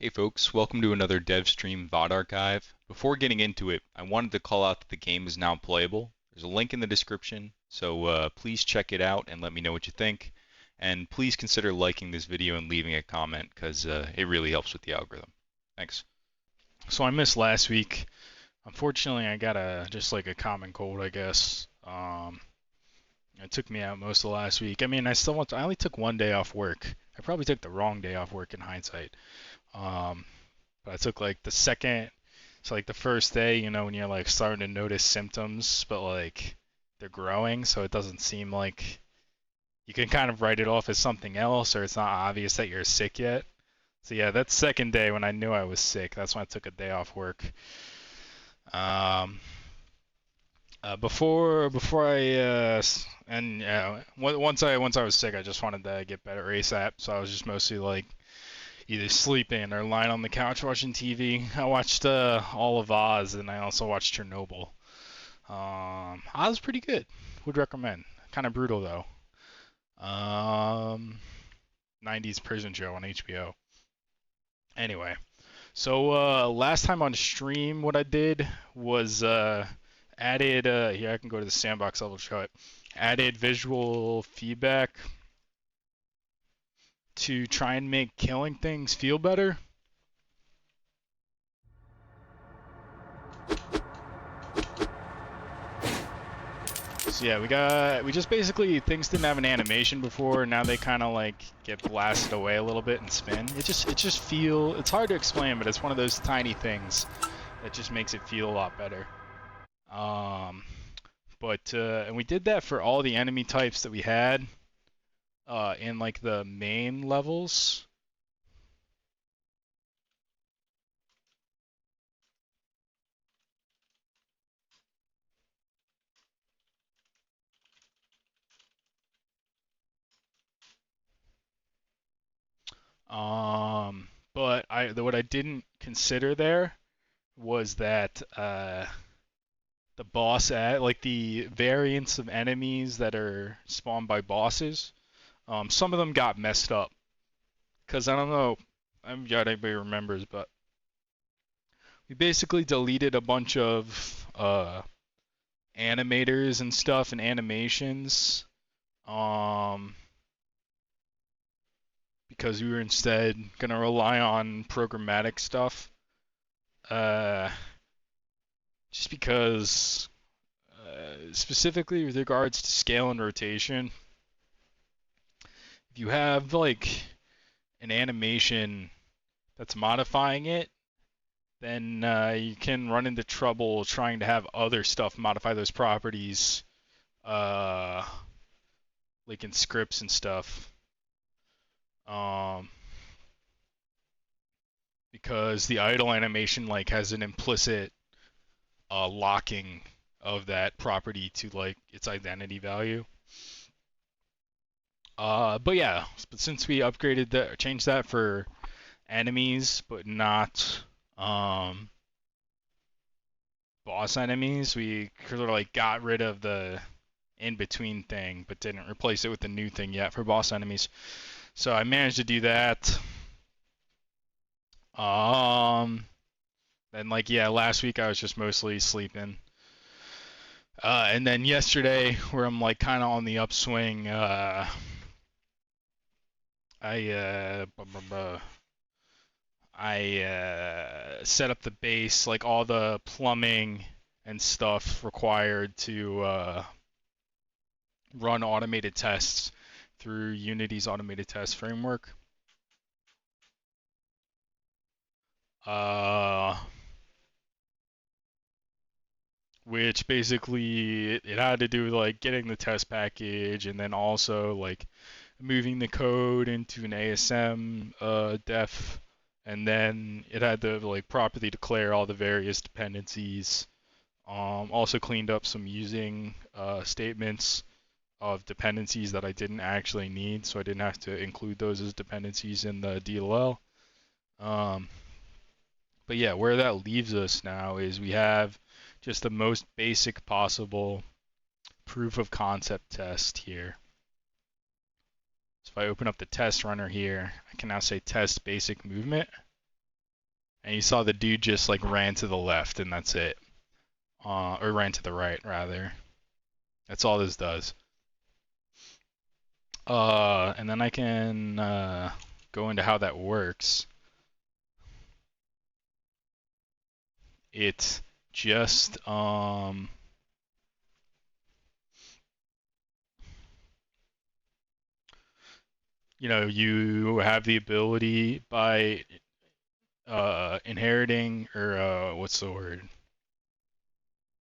Hey folks, welcome to another DevStream VOD archive. Before getting into it, I wanted to call out that the game is now playable. There's a link in the description, so please check it out and let me know what you think. And please consider liking this video and leaving a comment, because it really helps with the algorithm. Thanks. So I missed last week. Unfortunately, I got just like a common cold, I guess. It took me out most of last week. I mean, I only took one day off work. I probably took the wrong day off work in hindsight. Um, but I took like the second, so like the first day, when you're like starting to notice symptoms, but like they're growing, so it doesn't seem like you can kind of write it off as something else, or it's not obvious that you're sick yet. So yeah, that second day when I knew I was sick, that's when I took a day off work. Um, before I and once I was sick, I just wanted to get better ASAP. So I was just mostly like either sleeping or lying on the couch watching TV. I watched all of Oz, and I also watched Chernobyl. Oz is pretty good. Would recommend. Kind of brutal though. 90s prison show on HBO. Anyway, so last time on stream, what I did was added. Here, I can go to the sandbox level to show it. Added visual feedback to try and make killing things feel better. So yeah, we just basically, things didn't have an animation before, now they kind of like get blasted away a little bit and spin. It's hard to explain, but it's one of those tiny things that just makes it feel a lot better. And we did that for all the enemy types that we had in like the main levels. But what I didn't consider there was that the like the variants of enemies that are spawned by bosses, some of them got messed up. Cause I don't know, I'm sure anybody remembers, but we basically deleted a bunch of animators and stuff and animations, um, because we were instead gonna rely on programmatic stuff. Uh, just because, specifically with regards to scale and rotation, if you have like an animation that's modifying it, then you can run into trouble trying to have other stuff modify those properties, uh, like in scripts and stuff. Um, because the idle animation like has an implicit locking of that property to like its identity value. But yeah, but since we upgraded that, changed that for enemies, but not boss enemies, we sort of like got rid of the in between thing, but didn't replace it with the new thing yet for boss enemies. So I managed to do that. Then like yeah, last week I was just mostly sleeping. And then yesterday, where I'm like kind of on the upswing, I set up the base, like all the plumbing and stuff required to run automated tests through Unity's automated test framework. Which basically it had to do with like getting the test package and then also like moving the code into an ASM def, and then it had to like properly declare all the various dependencies. Also cleaned up some using statements of dependencies that I didn't actually need, so I didn't have to include those as dependencies in the DLL. But yeah, where that leaves us now is we have just the most basic possible proof of concept test here. So if I open up the test runner here, I can now say test basic movement. and you saw the dude just like ran to the left, and that's it. Or ran to the right, rather. That's all this does. And then I can go into how that works. It just you have the ability by inheriting, or what's the word?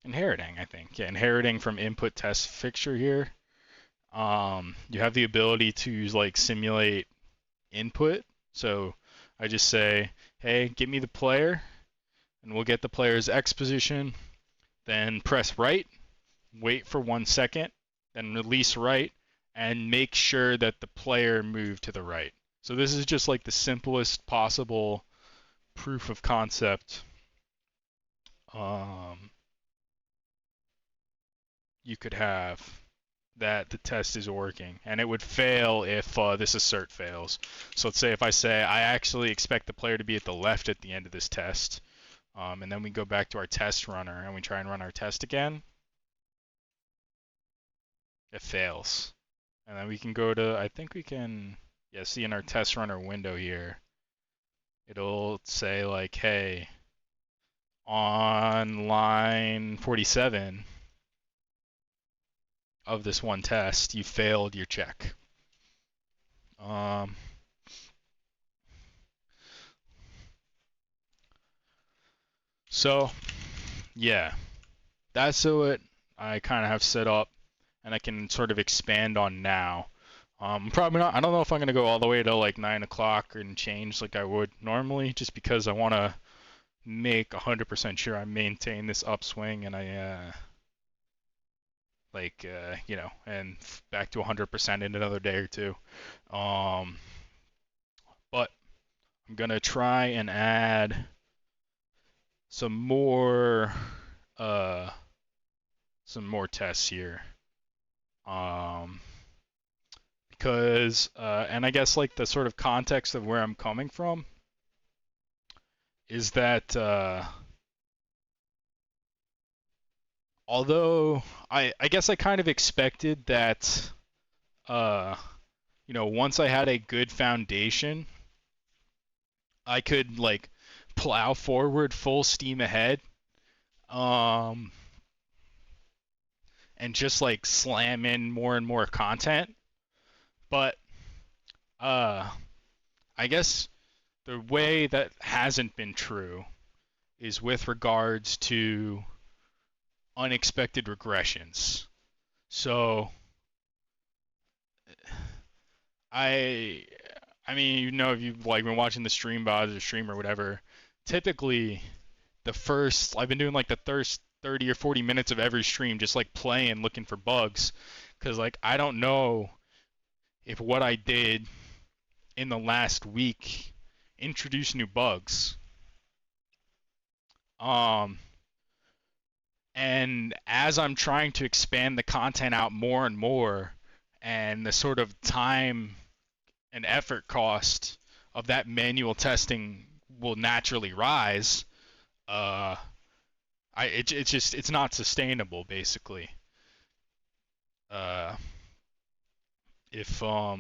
Inheriting, I think. Yeah, inheriting from input test fixture here. You have the ability to like simulate input. So I just say, hey, give me the player, and we'll get the player's X position, then press right, wait for 1 second, then release right, and make sure that the player moved to the right. So this is just like the simplest possible proof of concept you could have that the test is working, and it would fail if this assert fails. So let's say if I say I actually expect the player to be at the left at the end of this test, and then we go back to our test runner and we try and run our test again, it fails. And then we can go to, I think we can, yeah, see in our test runner window here, it'll say like, hey, on line 47 of this one test, you failed your check. So, yeah, that's what I kind of have set up, and I can sort of expand on now. Probably not. I don't know if I'm gonna go all the way to like 9 o'clock and change like I would normally, just because I want to make 100% sure I maintain this upswing, and I and back to 100% in another day or two. But I'm gonna try and add some more tests here. Because and I guess like the sort of context of where I'm coming from is that although I guess I kind of expected that once I had a good foundation, I could like plow forward full steam ahead, and just like slam in more and more content. But I guess the way that hasn't been true is with regards to unexpected regressions. So I mean, if you've like been watching the stream bots or stream or whatever, typically I've been doing like the first 30 or 40 minutes of every stream just like playing, looking for bugs, because like I don't know if what I did in the last week introduced new bugs. And as I'm trying to expand the content out more and more, and the sort of time and effort cost of that manual testing will naturally rise, it's not sustainable basically. If I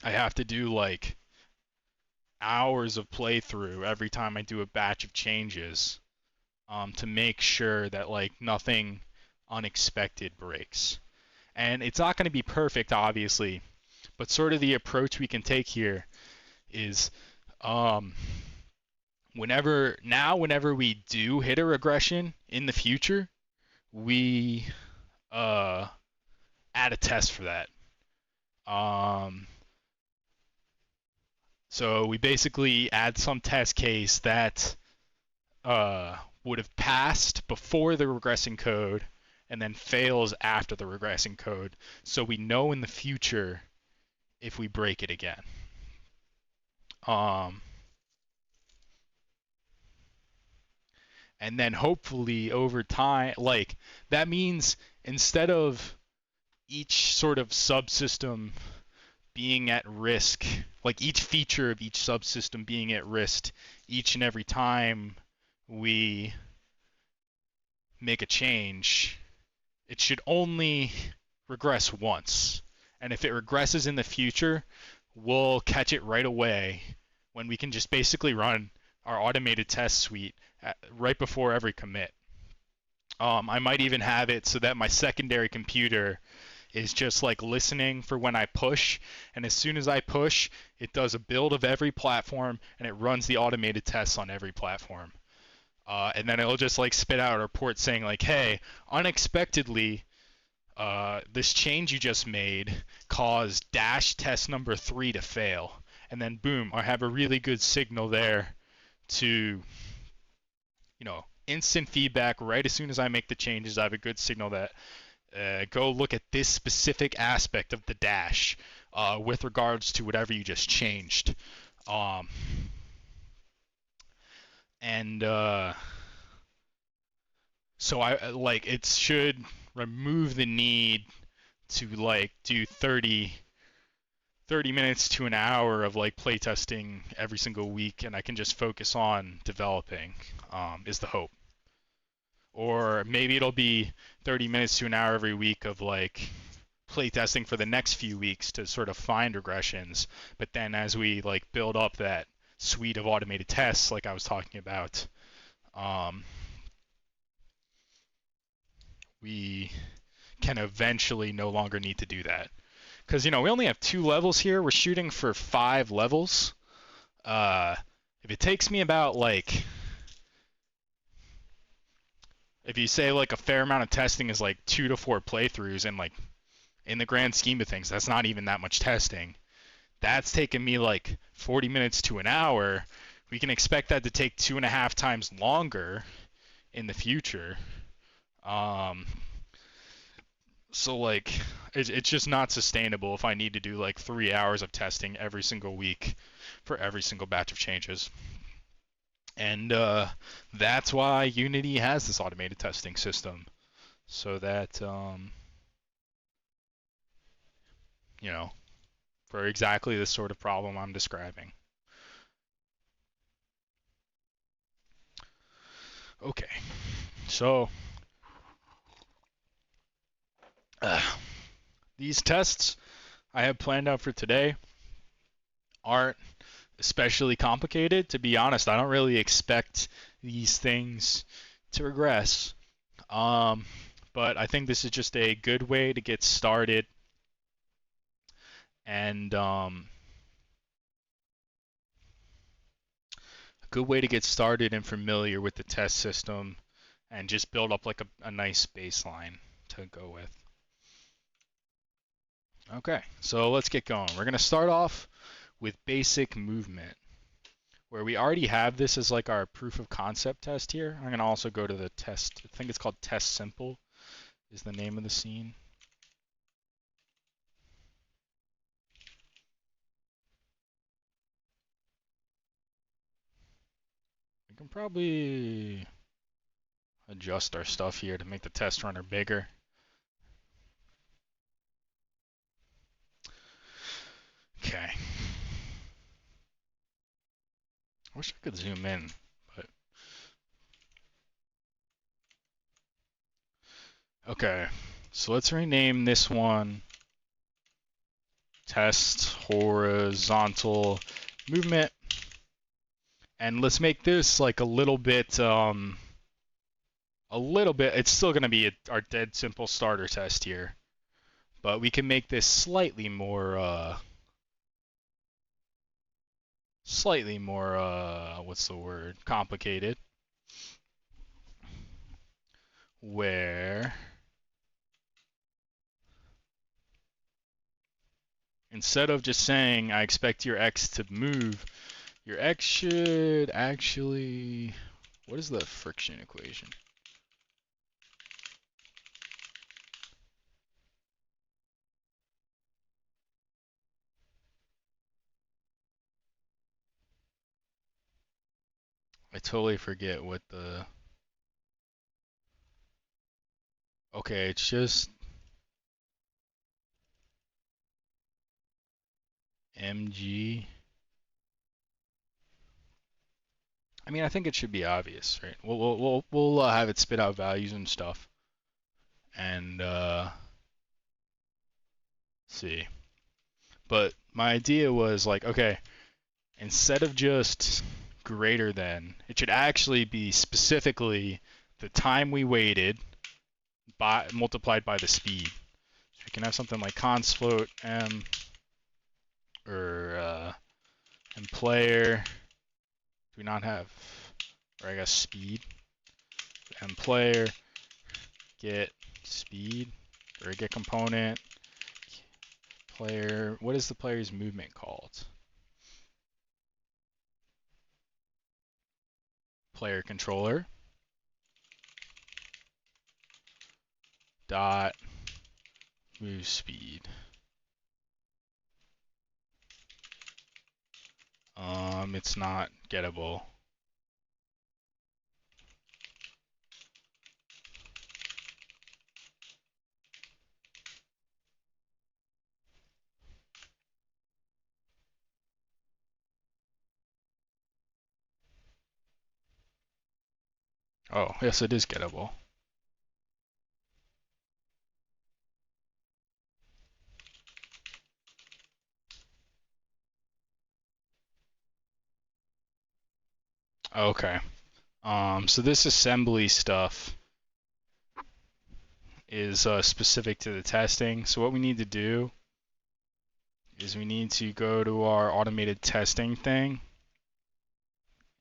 have to do like hours of playthrough every time I do a batch of changes, to make sure that like nothing unexpected breaks. And it's not going to be perfect, obviously, but sort of the approach we can take here is whenever we do hit a regression in the future, we add a test for that. So we basically add some test case that would have passed before the regressing code and then fails after the regressing code, so we know in the future if we break it again. And then hopefully over time, like that means instead of each sort of subsystem being at risk, like each feature of each subsystem being at risk each and every time we make a change, it should only regress once. And if it regresses in the future, we'll catch it right away when we can just basically run our automated test suite right before every commit. I might even have it so that my secondary computer is just like listening for when I push, and as soon as I push, it does a build of every platform and it runs the automated tests on every platform. And then it'll just like spit out a report saying like, hey, unexpectedly, this change you just made caused dash test number 3 to fail. And then boom, I have a really good signal there to, instant feedback right as soon as I make the changes. I have a good signal that go look at this specific aspect of the dash with regards to whatever you just changed. And so it should remove the need to like do 30 minutes to an hour of like playtesting every single week, and I can just focus on developing, is the hope. Or maybe it'll be 30 minutes to an hour every week of like playtesting for the next few weeks to sort of find regressions. But then as we like build up that suite of automated tests, like I was talking about, we can eventually no longer need to do that. Because, we only have 2 levels here. We're shooting for 5 levels. If it takes me about like, if you say like a fair amount of testing is like 2 to 4 playthroughs, and like in the grand scheme of things, that's not even that much testing. That's taken me like 40 minutes to an hour. We can expect that to take 2.5 times longer in the future. So like, it's just not sustainable if I need to do like 3 hours of testing every single week for every single batch of changes. And that's why Unity has this automated testing system, so that for exactly the sort of problem I'm describing. Okay, so these tests I have planned out for today aren't especially complicated. To be honest, I don't really expect these things to regress. But I think this is just a good way to get started, and a good way to get started and familiar with the test system, and just build up like a nice baseline to go with. Okay, so let's get going. We're going to start off with basic movement, where we already have this as like our proof of concept test here. I'm going to also go to the test. I think it's called test simple is the name of the scene. We can probably adjust our stuff here to make the test runner bigger. Okay. I wish I could zoom in, but okay. So let's rename this one test horizontal movement, and let's make this like a little bit. It's still going to be our dead simple starter test here, but we can make this slightly more what's the word, complicated, where instead of just saying I expect your x to move, your x should actually, what is the friction equation? I totally forget what the, okay, it's just, mg. I mean, I think it should be obvious, right? We'll have it spit out values and stuff, and see. But my idea was like, okay, instead of just greater than, it should actually be specifically the time we waited by multiplied by the speed. So we can have something like const float m or m player. Do we not have, or I guess speed? M player get speed or get component player. What is the player's movement called? Player controller dot move speed. It's not gettable. Oh, yes, it is gettable. Okay. So this assembly stuff is specific to the testing. So what we need to do is we need to go to our automated testing thing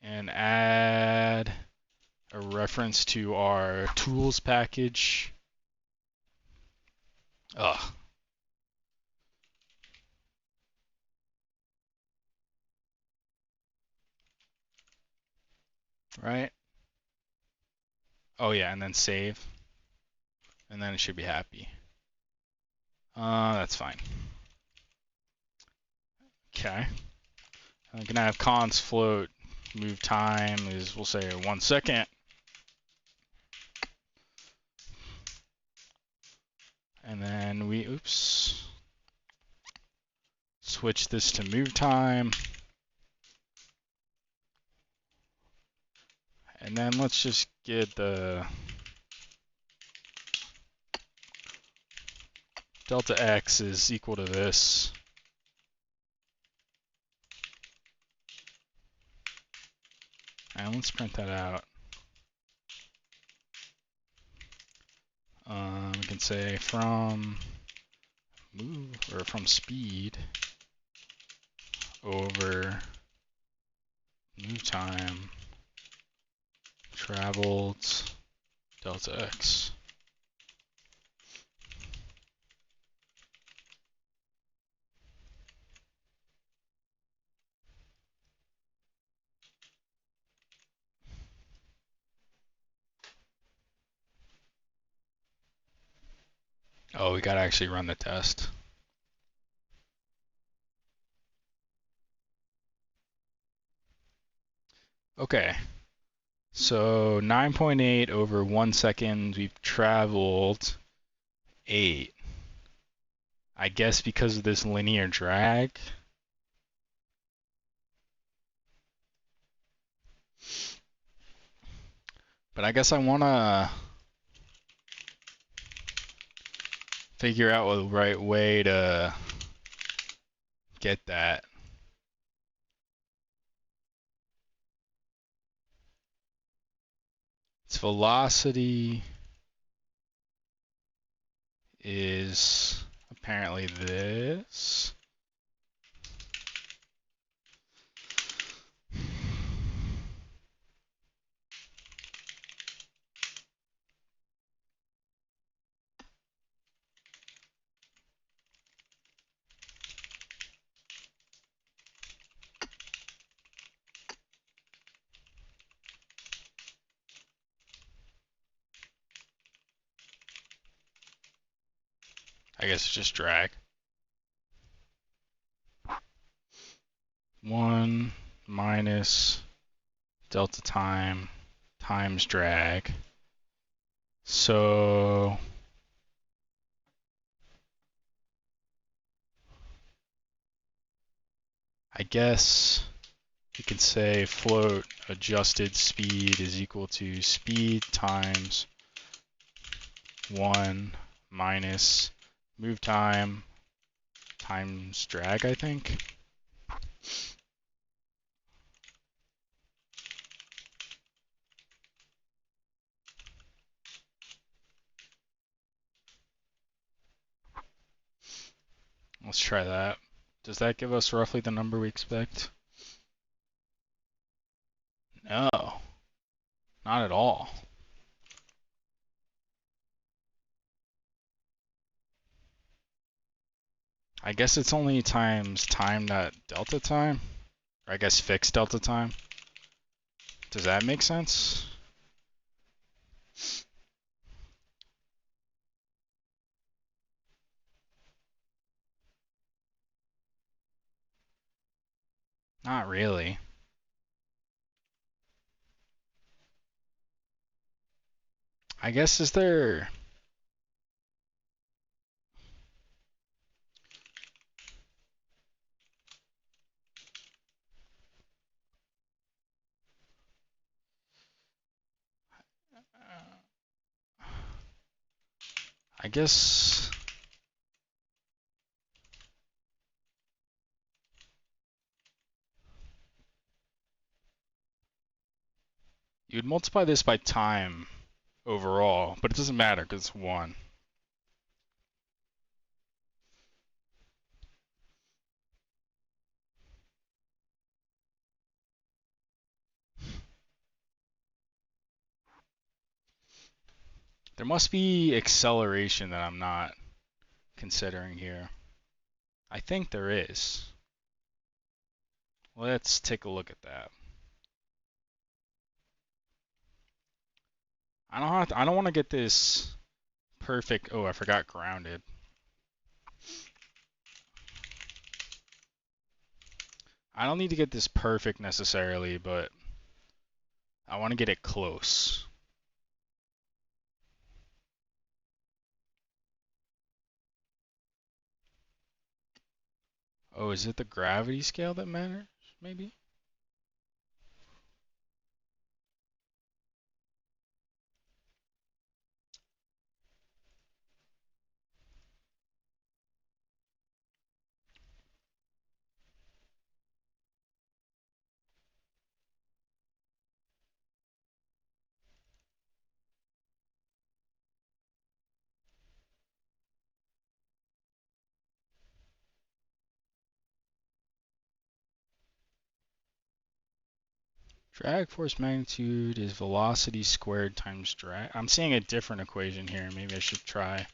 and add a reference to our tools package. Ugh. Right? Oh yeah, and then save. And then it should be happy. That's fine. Okay. I'm gonna have const float move time is, we'll say 1 second. And then we, oops, switch this to move time. And then let's just get the delta x is equal to this. And let's print that out. We can say from move or from speed over move time traveled delta x. Oh, we gotta actually run the test. Okay, so 9.8 over 1 second, we've traveled 8. I guess because of this linear drag. But I guess I want to figure out the right way to get that. Its velocity is apparently this. I guess it's just drag. 1 minus delta time times drag. So I guess you can say float adjusted speed is equal to speed times 1 minus move time times drag, I think. Let's try that. Does that give us roughly the number we expect? No, not at all. I guess it's only times time dot delta time, or I guess fixed delta time. Does that make sense? Not really. I guess is there... I guess... You'd multiply this by time overall, but it doesn't matter because it's 1. There must be acceleration that I'm not considering here. I think there is. Let's take a look at that. I don't want to get this perfect. Oh, I forgot grounded. I don't need to get this perfect necessarily, but I want to get it close. Oh, is it the gravity scale that matters? Maybe? Drag force magnitude is velocity squared times drag. I'm seeing a different equation here. Maybe I should try.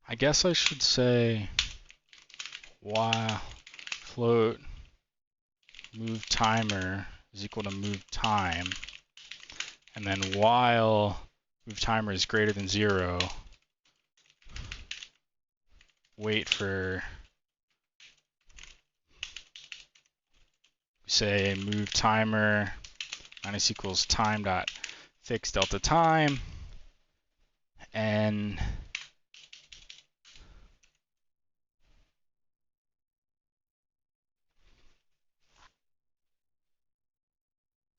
I guess I should say while float move timer is equal to move time, and then while move timer is greater than 0, wait for, say, move timer minus equals time dot fixed delta time, and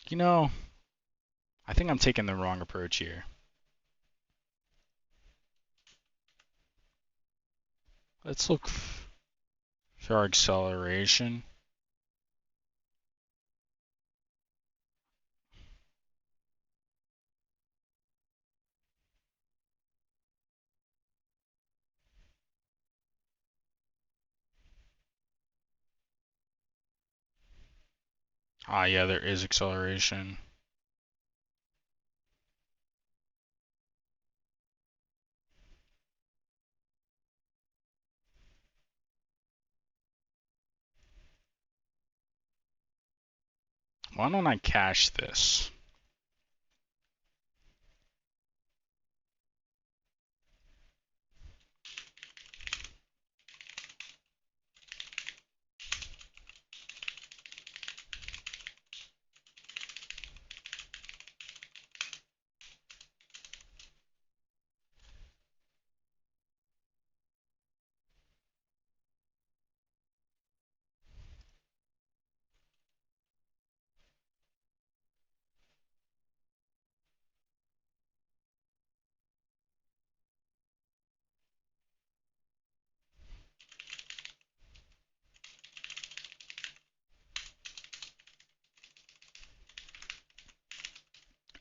you know, I think I'm taking the wrong approach here. Let's look for our acceleration. Ah, yeah, there is acceleration. Why don't I cache this?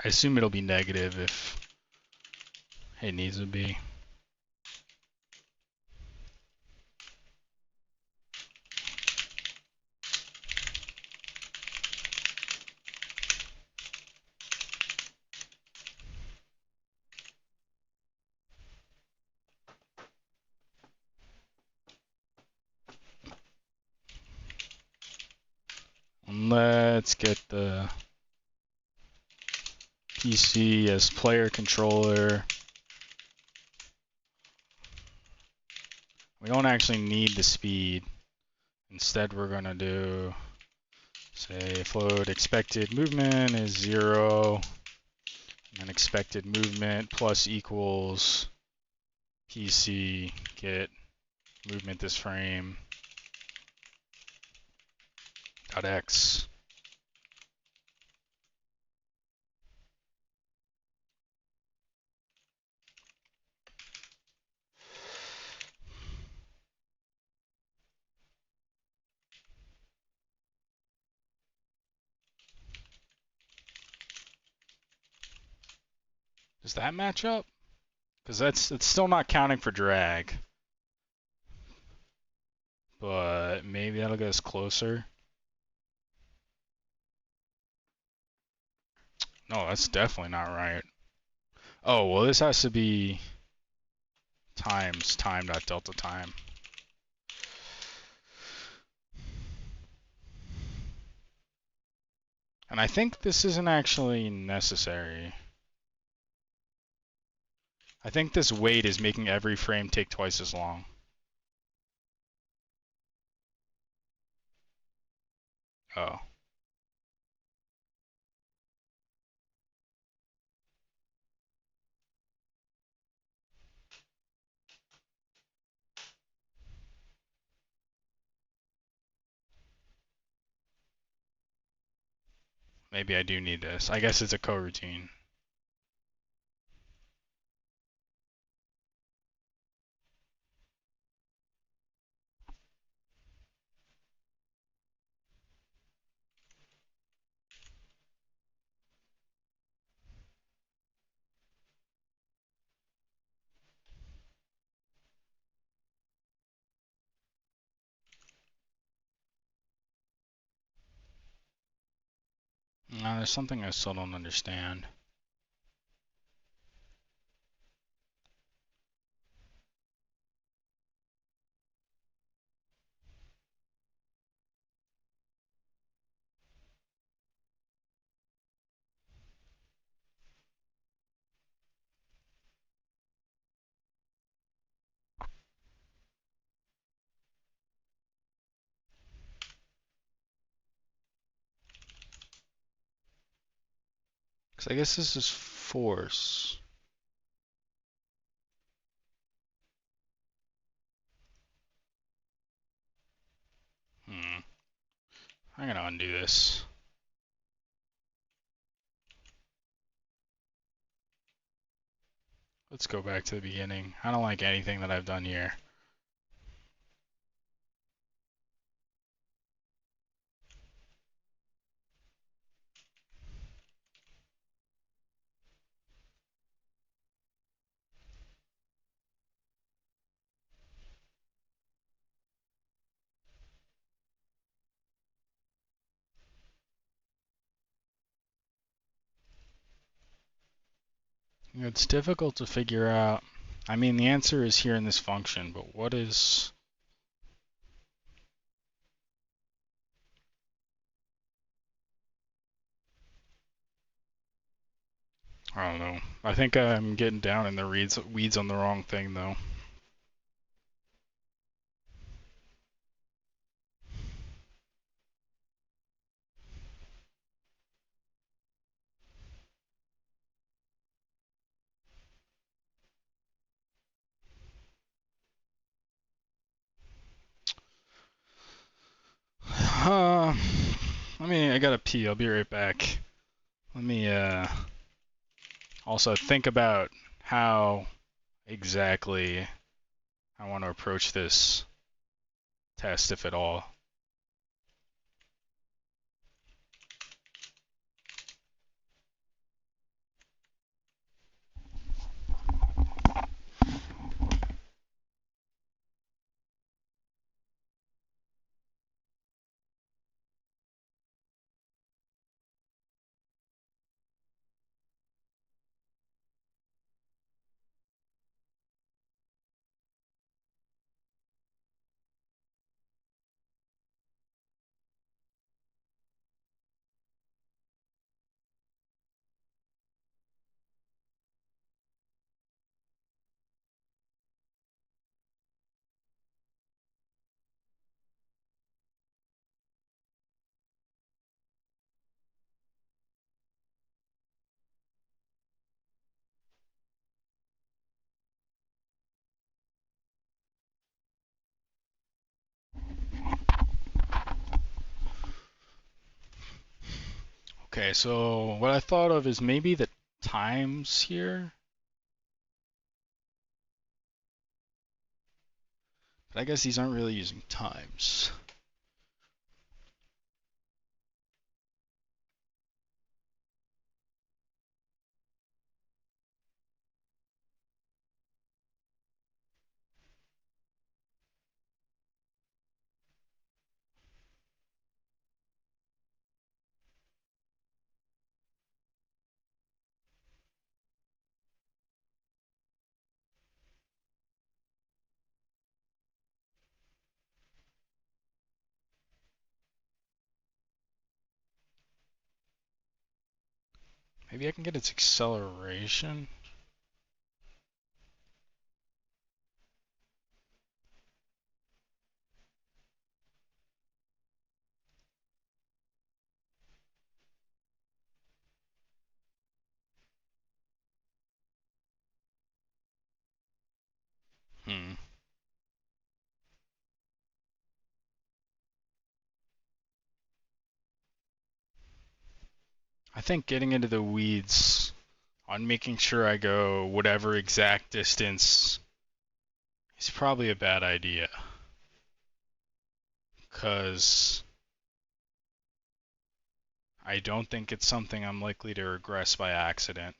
I assume it'll be negative if it needs to be. Let's get the PC as player controller. We don't actually need the speed. Instead, we're going to do, say, float expected movement is 0, and expected movement plus equals PC get movement this frame dot x. Does that match up? Because it's still not counting for drag. But maybe that'll get us closer. No, that's definitely not right. Oh, well, this has to be times time dot delta time. And I think this isn't actually necessary. I think this wait is making every frame take twice as long. Oh. Maybe I do need this. I guess it's a coroutine. No, there's something I still don't understand. Because I guess this is force. I'm going to undo this. Let's go back to the beginning. I don't like anything that I've done here. It's difficult to figure out. I mean, the answer is here in this function, but what is... I don't know. I think I'm getting down in the weeds on the wrong thing, though. I gotta pee. I'll be right back. Let me also think about how exactly I want to approach this test, if at all. Okay, so what I thought of is maybe the times here. But I guess these aren't really using times. Maybe I can get its acceleration. Hmm. I think getting into the weeds on making sure I go whatever exact distance is probably a bad idea. Because I don't think it's something I'm likely to regress by accident.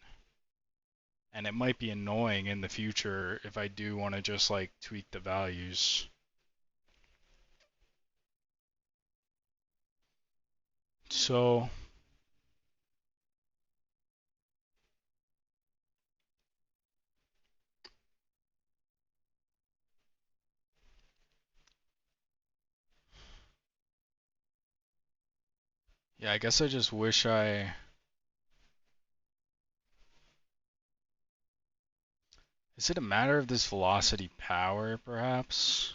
And it might be annoying in the future if I do want to just like tweak the values. So, yeah, I guess I just wish I... Is it a matter of this velocity power, perhaps?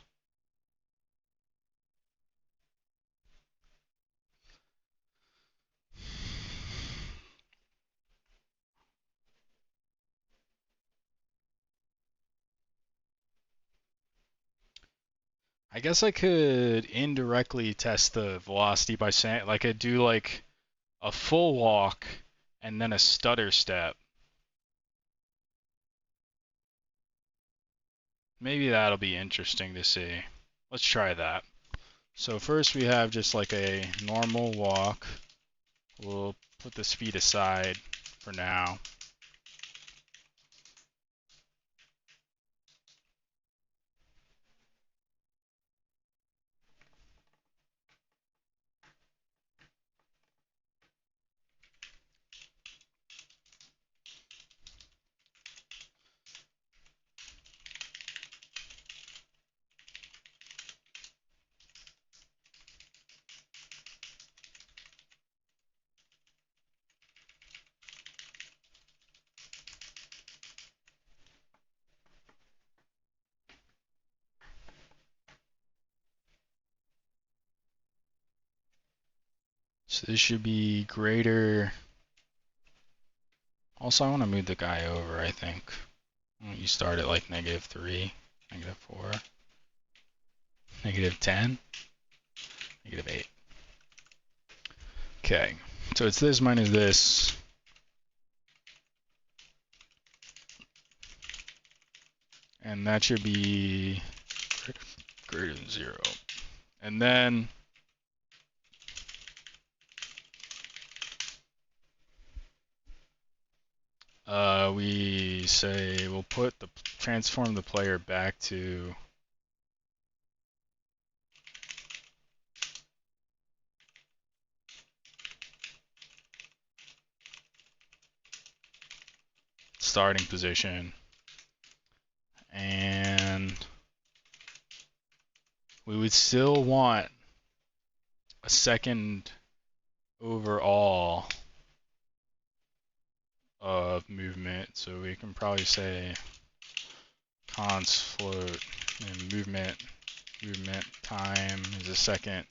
I guess I could indirectly test the velocity by saying, like, I'd do like a full walk and then a stutter step. Maybe that'll be interesting to see. Let's try that. So first we have just like a normal walk. We'll put the speed aside for now. So this should be greater. Also, I want to move the guy over, I think. You start at like -3, -4, -10, -8. Okay, so it's this minus this. And that should be greater than 0. And then we say we'll transform the player back to starting position. And we would still want a second overall of movement. So we can probably say const float and movement time is a second.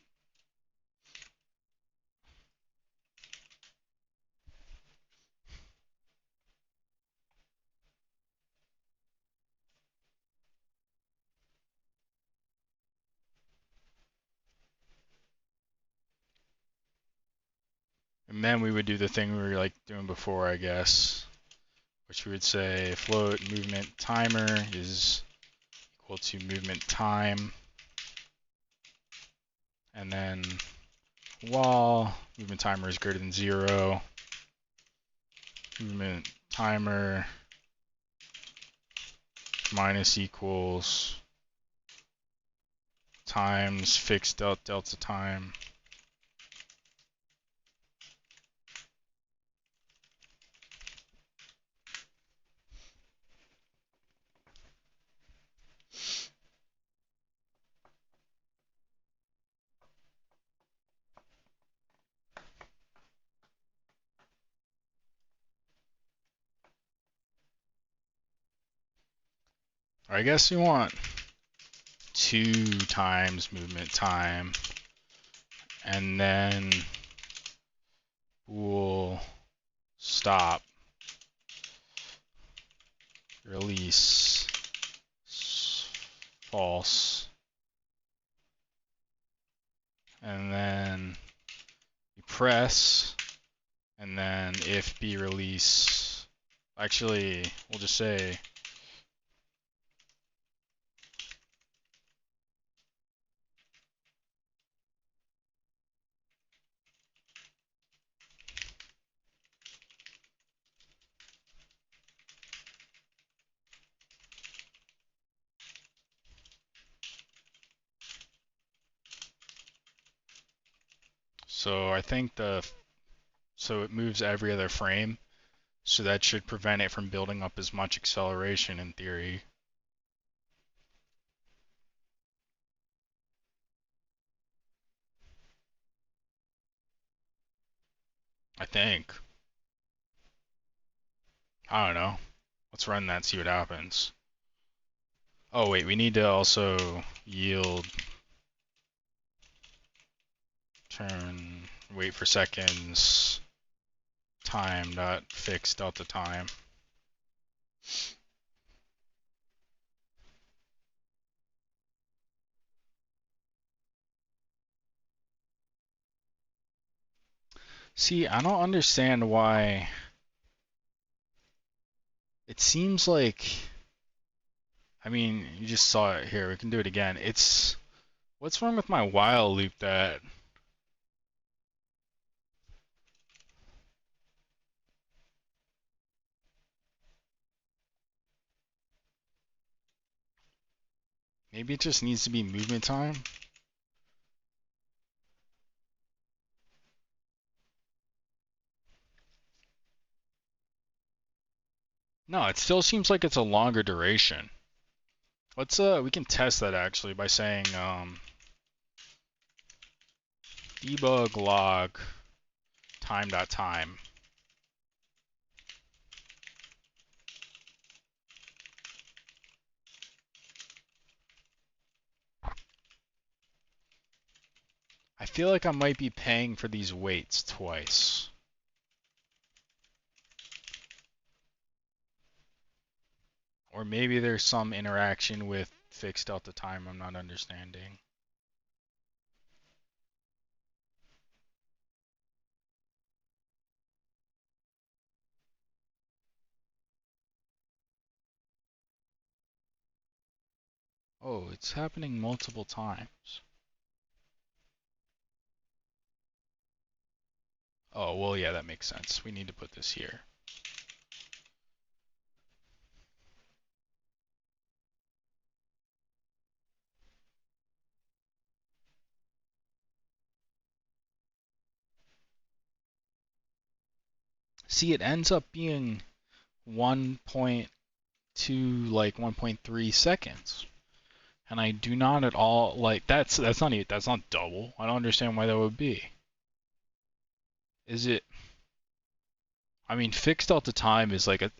And then we would do the thing we were like doing before, I guess, which we would say float movement timer is equal to movement time, and then while movement timer is greater than 0, movement timer minus equals times fixed delta time. I guess we want 2 times movement time, and then we'll stop, release, false, and then we press, and then if be release, actually, we'll just say so I think so it moves every other frame, so that should prevent it from building up as much acceleration in theory. I think. I don't know. Let's run that, see what happens. Oh wait, we need to also yield turn wait for seconds time dot fix delta time. See, I don't understand why it seems like, I mean, you just saw it here. We can do it again. What's wrong with my while loop that maybe it just needs to be movement time? No, it still seems like it's a longer duration. Let's we can test that actually by saying debug log time.time. I feel like I might be paying for these waits twice. Or maybe there's some interaction with fixed delta time I'm not understanding. Oh, it's happening multiple times. Oh, well, yeah, that makes sense. We need to put this here. See, it ends up being 1.2, like 1.3 seconds. And I do not at all, like, that's not double. I don't understand why that would be. Is it, I mean, fixed delta time is like a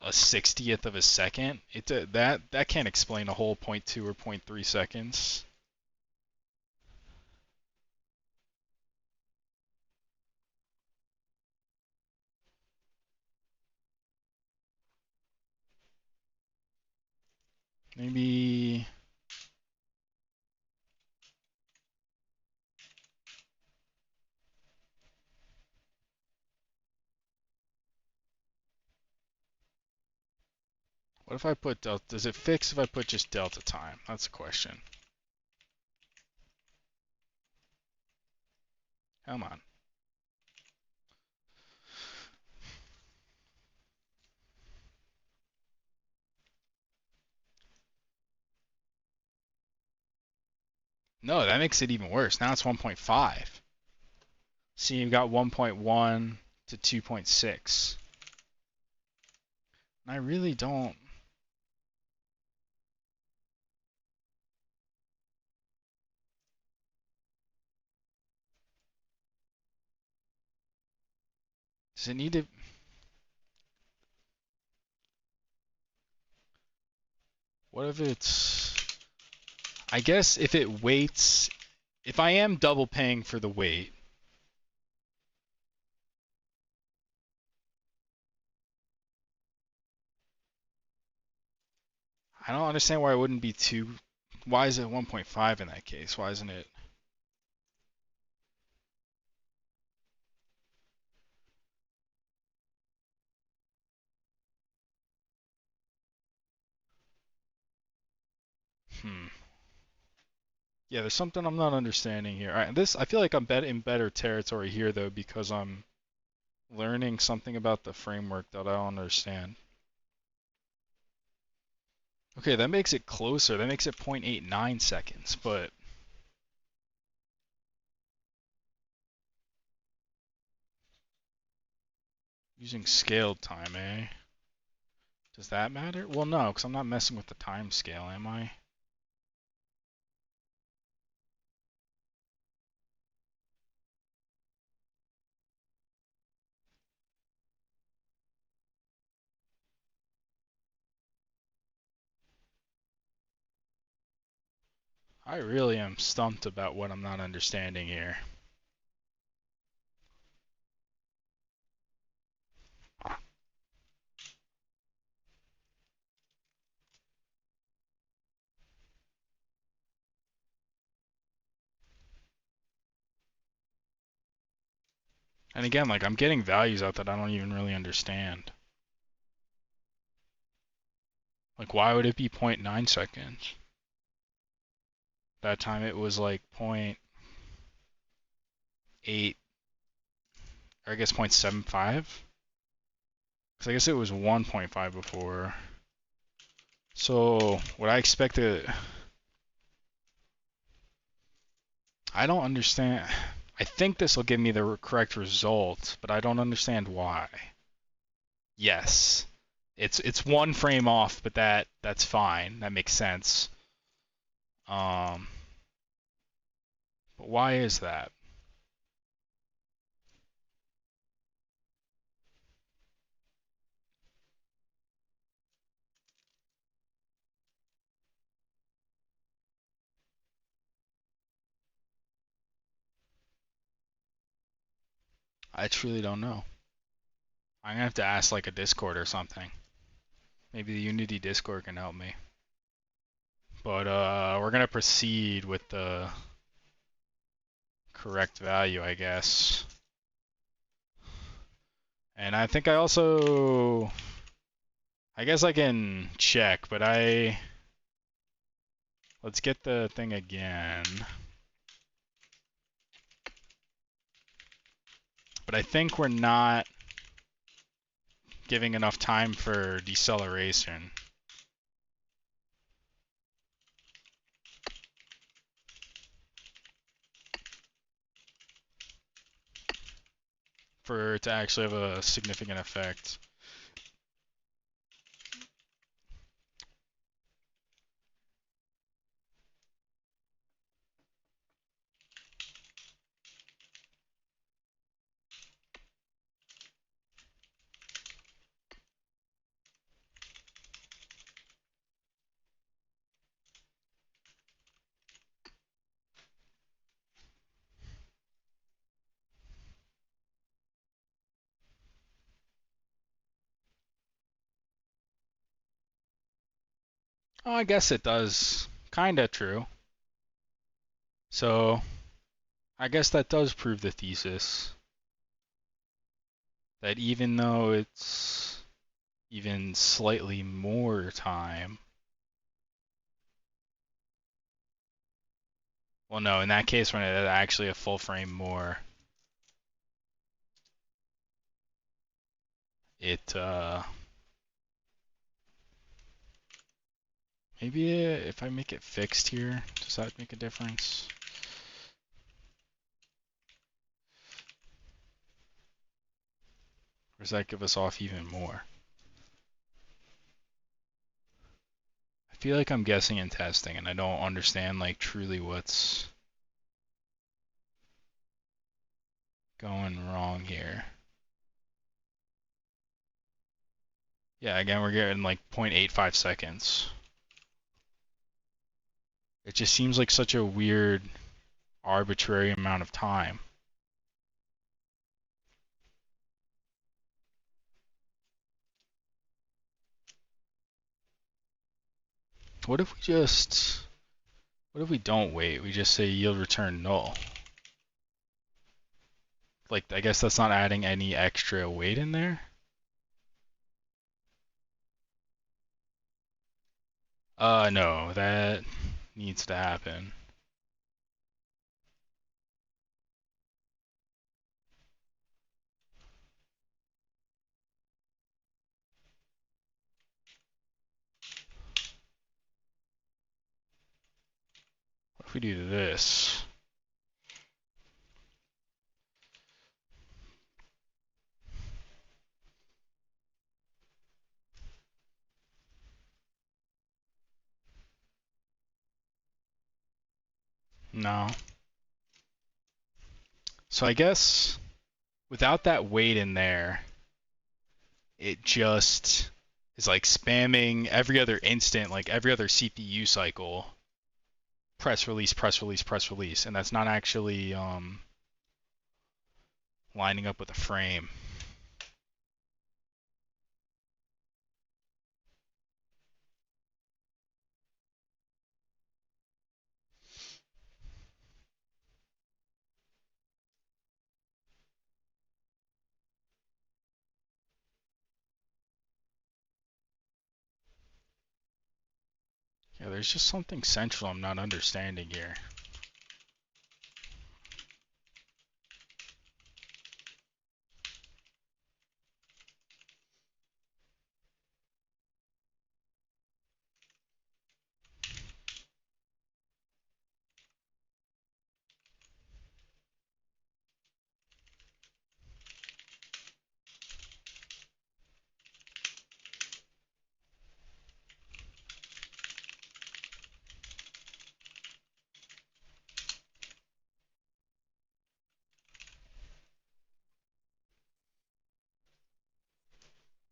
60th of a second. That can't explain a whole 0.2 or 0.3 seconds. Maybe What if I put delta? Does it fix if I put just delta time? That's the question. Come on. No, that makes it even worse. Now it's 1.5. See, you've got 1.1 to 2.6. I really don't. Does it need to? What if it's? I guess if it waits, if I am double paying for the wait, I don't understand why it wouldn't be 2. Why is it 1.5 in that case? Why isn't it? Hmm. Yeah, there's something I'm not understanding here. I feel like I'm in better territory here though because I'm learning something about the framework that I don't understand. Okay, that makes it closer. That makes it 0.89 seconds, but using scaled time, eh? Does that matter? Well, no, because I'm not messing with the time scale, am I? I really am stumped about what I'm not understanding here. And again, like I'm getting values out that I don't even really understand. Like why would it be 0.9 seconds? That time it was like 0.8, or I guess 0.75? Because I guess it was 1.5 before. So what I expected, I don't understand. I think this will give me the correct result, but I don't understand why. Yes, it's one frame off, but that's fine. That makes sense. Um, but why is that? I truly don't know. I'm gonna have to ask like a Discord or something. Maybe the Unity Discord can help me. But we're gonna proceed with the correct value, I guess. And I think I also, I guess I can check, but let's get the thing again. But I think we're not giving enough time for deceleration. For it to actually have a significant effect. Oh, I guess it does. Kinda true. So, I guess that does prove the thesis. That even though it's even slightly more time. Well, no, in that case, when it's actually a full frame more, it maybe if I make it fixed here, does that make a difference? Or does that give us off even more? I feel like I'm guessing and testing, and I don't understand like truly what's going wrong here. Yeah, again, we're getting like 0.85 seconds. It just seems like such a weird, arbitrary amount of time. What if we don't wait? We just say yield return null. Like, I guess that's not adding any extra weight in there. No, that needs to happen. What if we do this? No. So I guess without that weight in there, it just is like spamming every other instant, like every other CPU cycle. Press release, press release, press release, and that's not actually lining up with a frame. Yeah, there's just something central I'm not understanding here.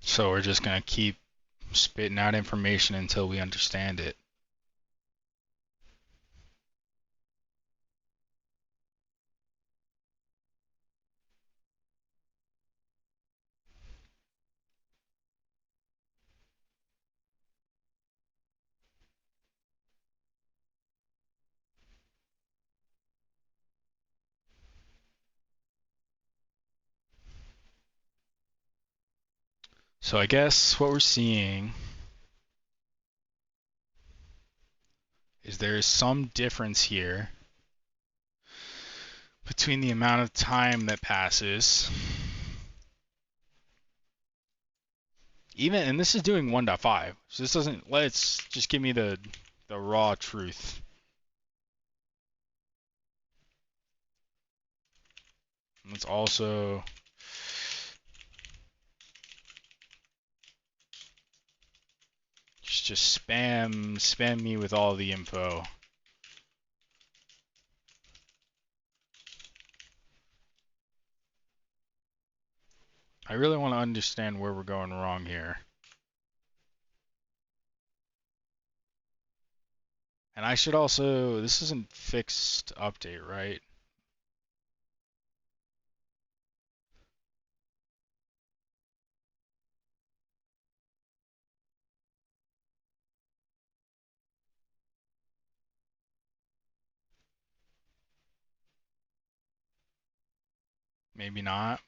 So we're just gonna keep spitting out information until we understand it. So I guess what we're seeing is there is some difference here between the amount of time that passes. Even, and this is doing 1.5, so this doesn't, let's just give me the raw truth. Let's also just spam me with all the info. I really want to understand where we're going wrong here. And I should also, this isn't fixed update, right? Maybe not.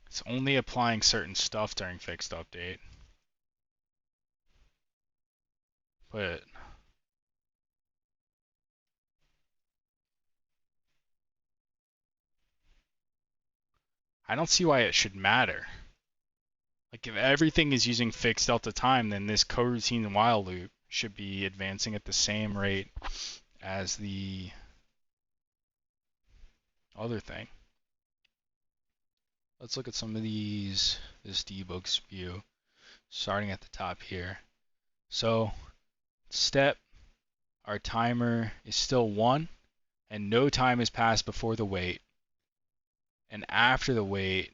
It's only applying certain stuff during fixed update. But I don't see why it should matter. Like if everything is using fixed delta time, then this coroutine while loop should be advancing at the same rate as the other thing. Let's look at some of this debug view, starting at the top here. So step, our timer is still 1, and no time has passed before the wait. And after the wait,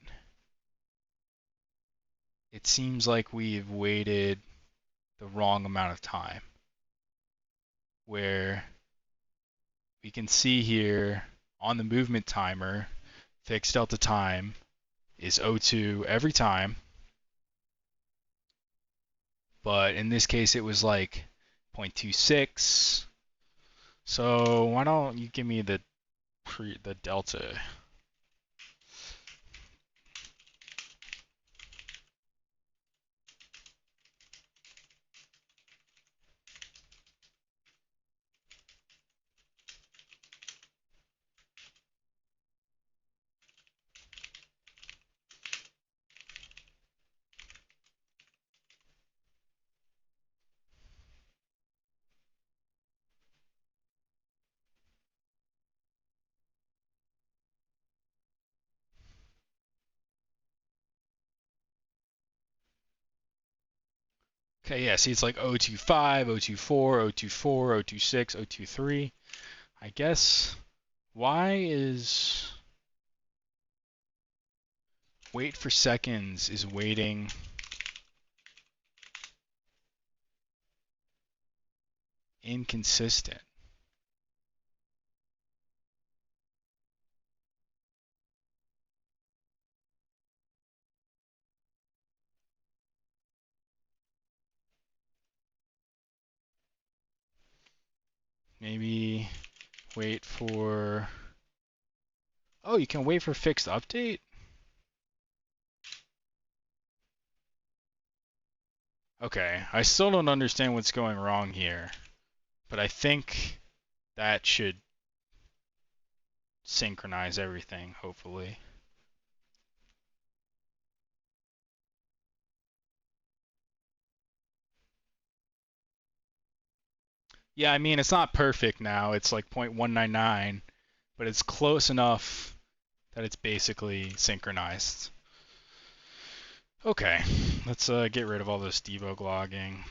it seems like we've waited the wrong amount of time. Where we can see here on the movement timer, fixed delta time is 02 every time. But in this case, it was like 0.26. So why don't you give me the delta? Okay, yeah, see it's like 025, 024, 024, 026, 023. I guess why is wait for seconds is waiting inconsistent? Maybe wait for... Oh, you can wait for fixed update? Okay, I still don't understand what's going wrong here, but I think that should synchronize everything, hopefully. Yeah, I mean, it's not perfect now. It's like 0.199, but it's close enough that it's basically synchronized. Okay, let's get rid of all this debug logging.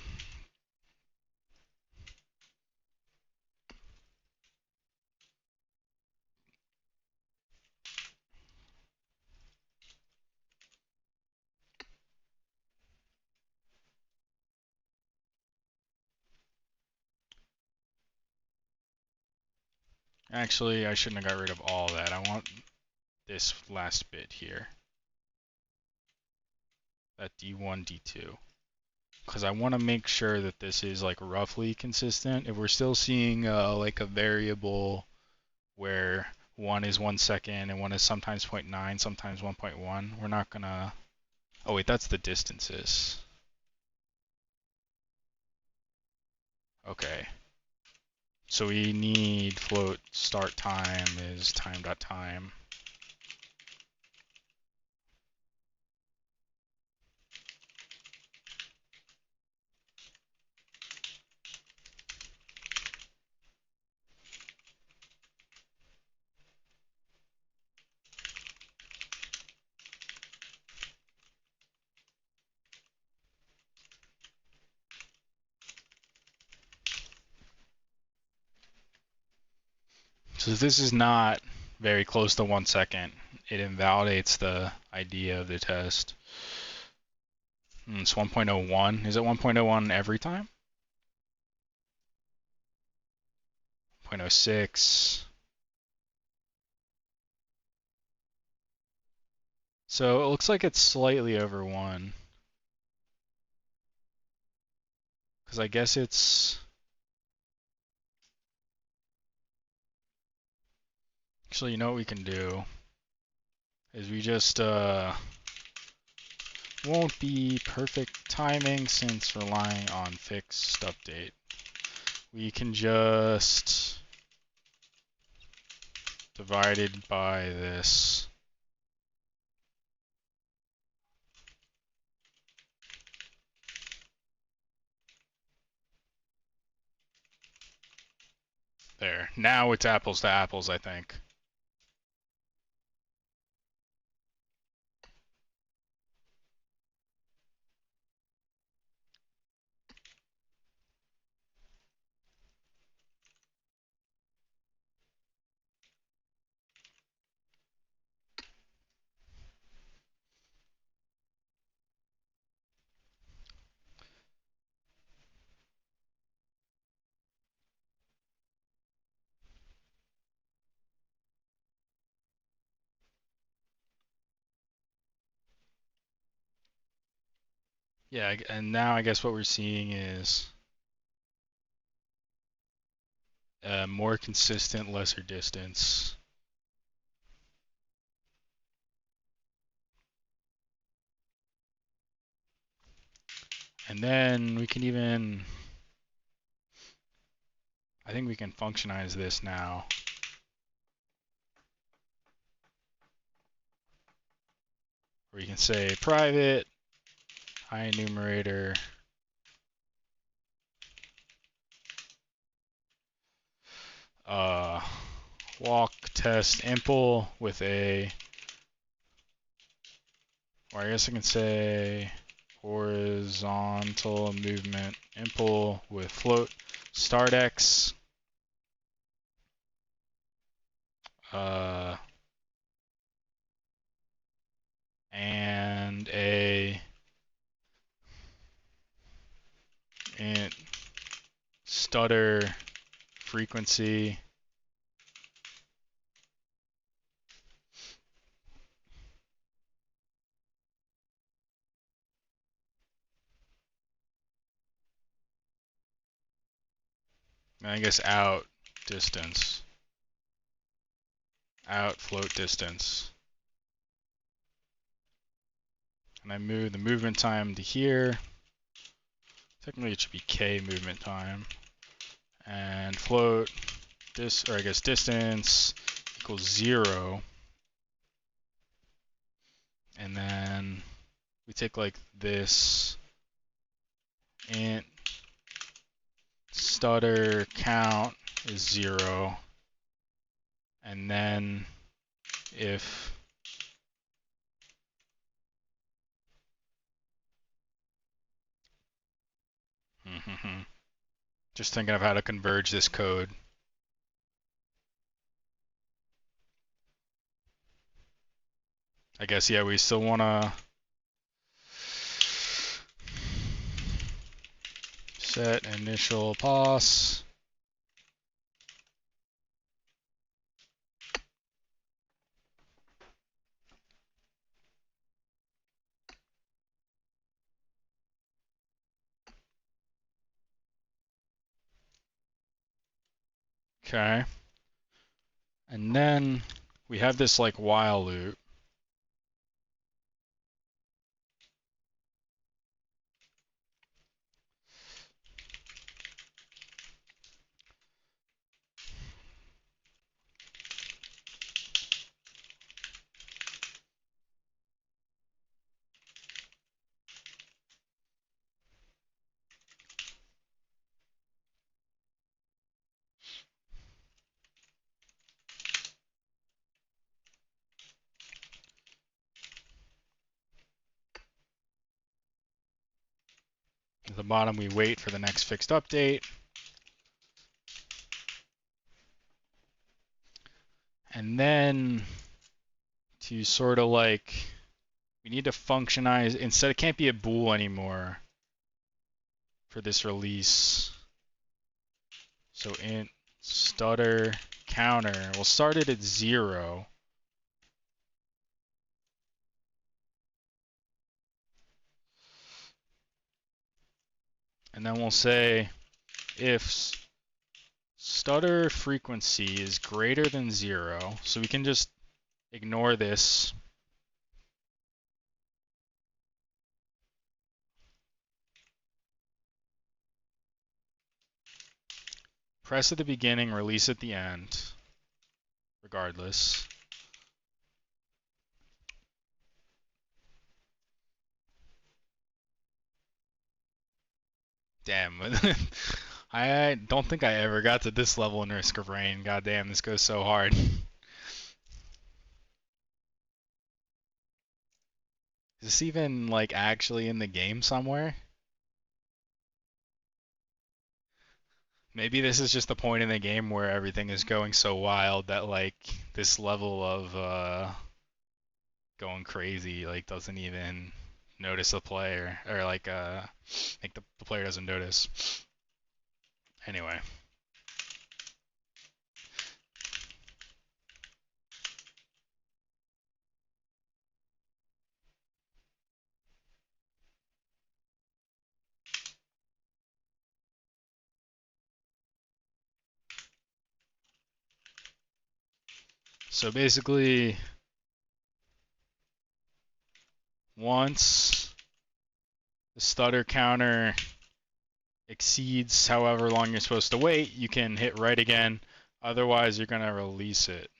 Actually, I shouldn't have got rid of all that. I want this last bit here. That D1, D2. Because I want to make sure that this is like roughly consistent. If we're still seeing like a variable where one is 1 second and one is sometimes 0.9, sometimes 1.1, we're not gonna... Oh wait, that's the distances. Okay. So we need float start time is time.time. So this is not very close to 1 second. It invalidates the idea of the test. It's 1.01. Is it 1.01 every time? 0.06. So it looks like it's slightly over 1. Because I guess it's... Actually, you know what we can do? Is we just won't be perfect timing since relying on fixed update. We can just divide it by this. There. Now it's apples to apples, I think. Yeah, and now I guess what we're seeing is more consistent, lesser distance. And then we can even, I think we can functionize this now. Where you can say private, high enumerator, walk test impl with a, or I guess I can say horizontal movement impl with float start x, and a int stutter frequency and I guess out distance, out float distance. And I move the movement time to here. Technically it should be k movement time. And float this, or I guess distance equals 0. And then we take like this int stutter count is 0. And then if just thinking of how to converge this code. I guess, yeah, we still want to set initial pass. Okay. And then we have this like while loop. At the bottom, we wait for the next fixed update. And then to sort of like, we need to functionize, instead it can't be a bool anymore for this release. So int stutter counter, we'll start it at 0. And then we'll say if stutter frequency is greater than 0, so we can just ignore this. press at the beginning, release at the end, regardless. Damn. I don't think I ever got to this level in Risk of Rain. God damn, this goes so hard. Is this even, like, actually in the game somewhere? Maybe this is just the point in the game where everything is going so wild that, like, this level of going crazy, like, doesn't even notice the player, or like like the player doesn't notice. Anyway. So basically, once the stutter counter exceeds however long you're supposed to wait, you can hit right again. Otherwise, you're going to release it.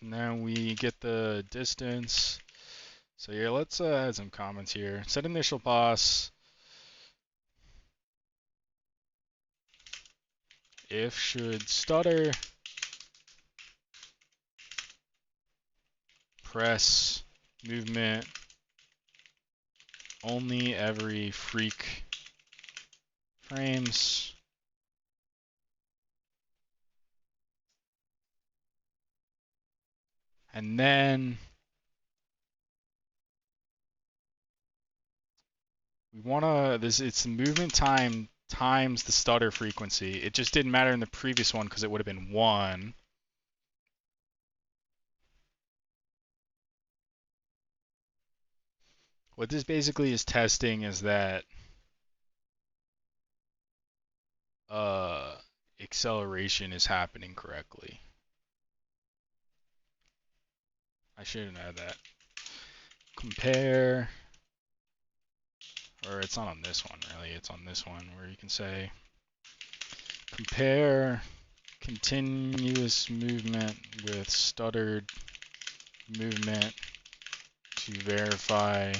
And then we get the distance. So here, let's add some comments here. Set initial pause. If should stutter, press movement only every freak frames. And then we want to, it's the movement time times the stutter frequency. It just didn't matter in the previous one because it would have been 1. What this basically is testing is that acceleration is happening correctly. I shouldn't add that. Compare, or it's not on this one really, it's on this one where you can say compare continuous movement with stuttered movement to verify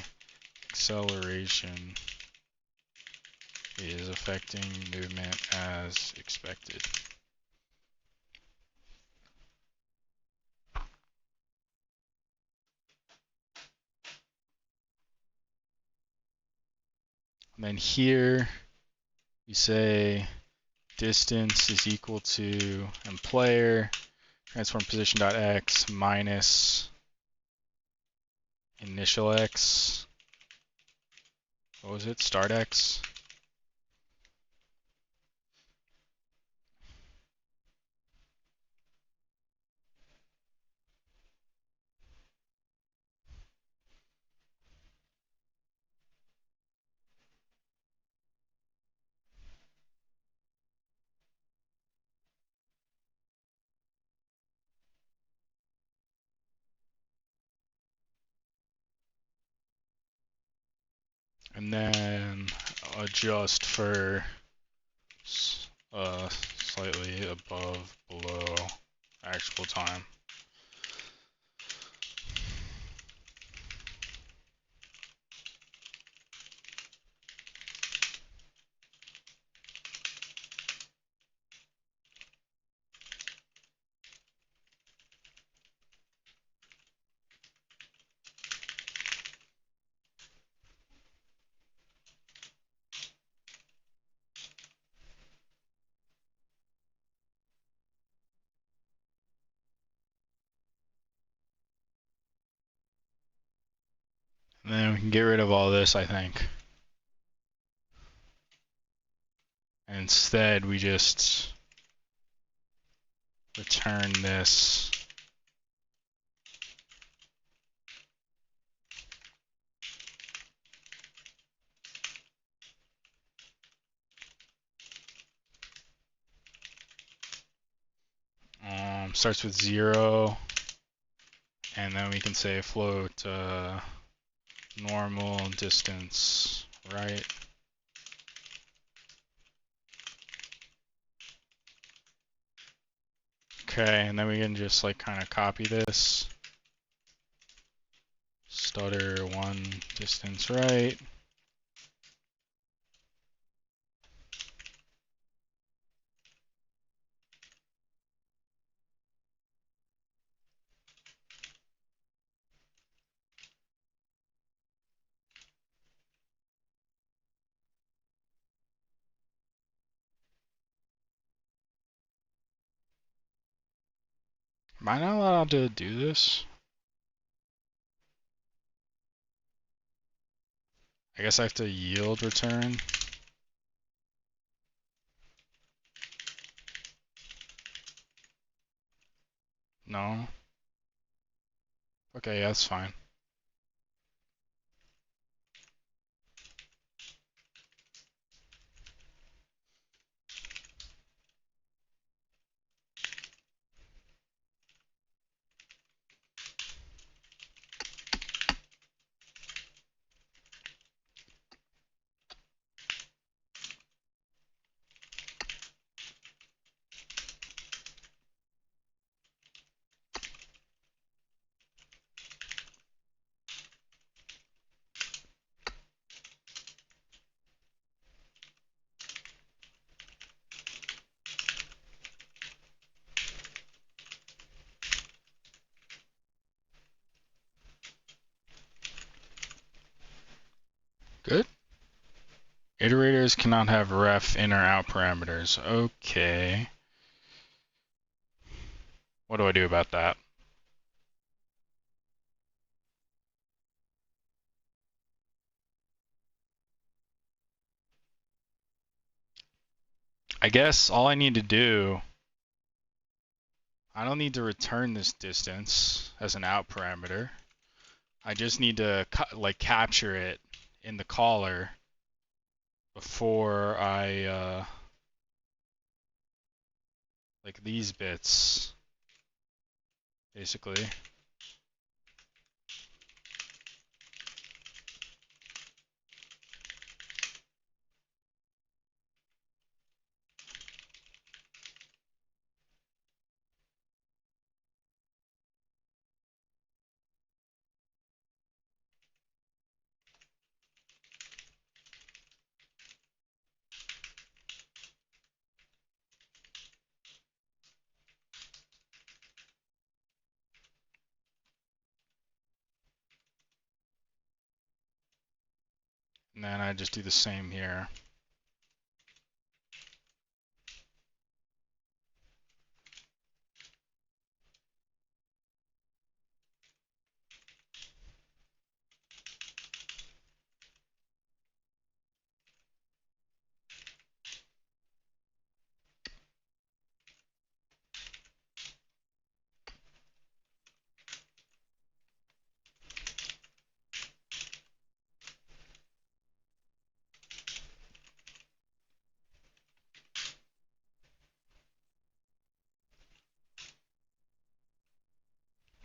acceleration is affecting movement as expected. And then here we say distance is equal to and player transform position dot x minus initial x. What was it? Start x. And then adjust for slightly above, below actual time. And then we can get rid of all this, I think. And instead, we just return this starts with 0, and then we can say float normal distance right. Okay, and then we can just like kind of copy this. Stutter 1 distance right. Am I not allowed to do this? I guess I have to yield return. No? Okay, yeah, that's fine. Good. Iterators cannot have ref in or out parameters. Okay. What do I do about that? I guess all I need to do, I don't need to return this distance as an out parameter. I just need to like capture it in the caller before I like these bits basically. And then I just do the same here.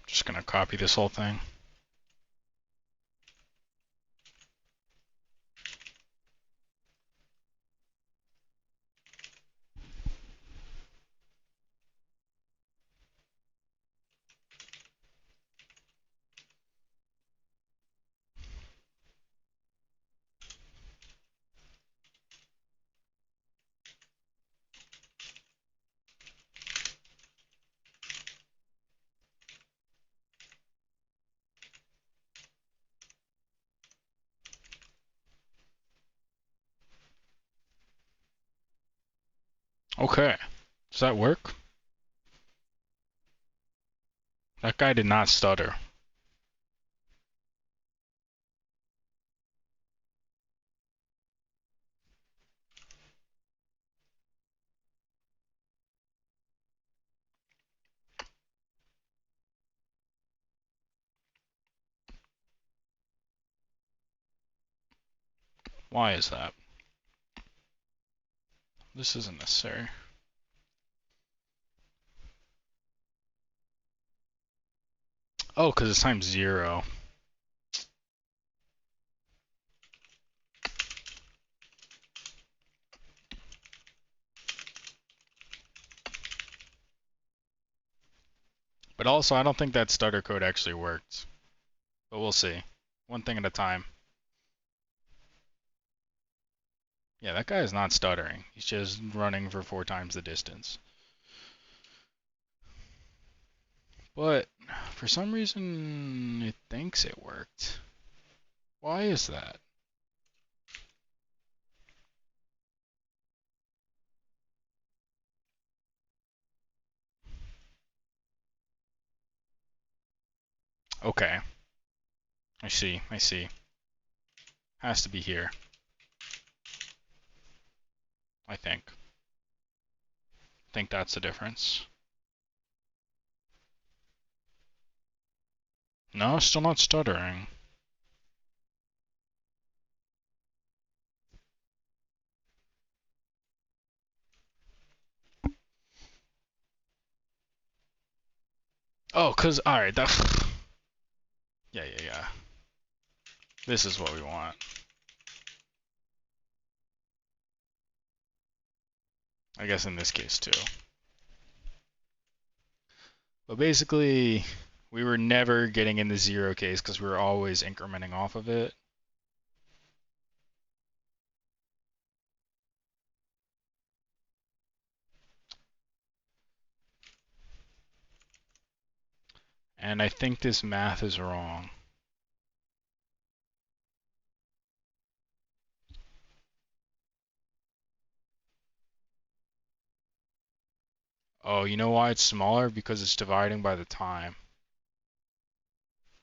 Just gonna copy this whole thing. Okay. Does that work? That guy did not stutter. Why is that? This isn't necessary. Oh, because it's times 0. But also, I don't think that stutter code actually worked. But we'll see. One thing at a time. Yeah, that guy is not stuttering. He's just running for 4 times the distance. But for some reason, it thinks it worked. Why is that? Okay. I see. I see. Has to be here. I think. Think that's the difference. No, still not stuttering. Oh, alright, that... Yeah. This is what we want. I guess in this case too. But basically, we were never getting in the 0 case because we were always incrementing off of it. And I think this math is wrong. Oh, you know why it's smaller? Because it's dividing by the time.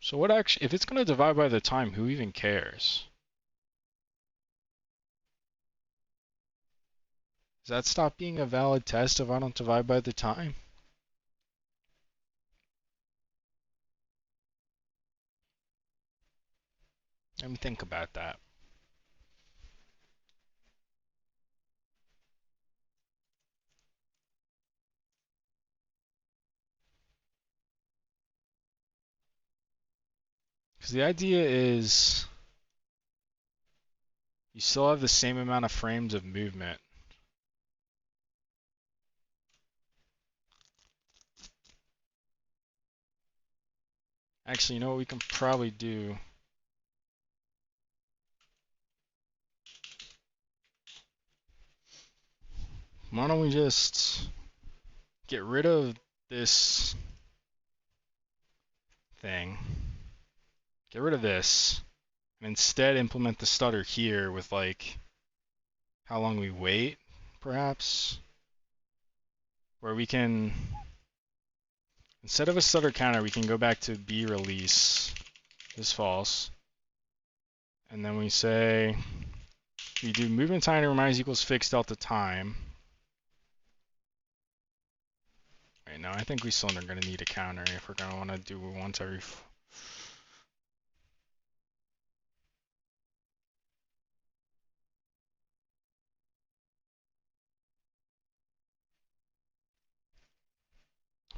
So what actually, if it's going to divide by the time, who even cares? Does that stop being a valid test if I don't divide by the time? Let me think about that. Because the idea is you still have the same amount of frames of movement. Actually, you know what we can probably do? Why don't we just get rid of this thing, get rid of this, and instead implement the stutter here with like how long we wait, perhaps? Where we can, instead of a stutter counter, we can go back to B release, this false, and then we say, we do movement time to minus equals fixed delta time. Right now, I think we still are going to need a counter if we're going to want to do once every.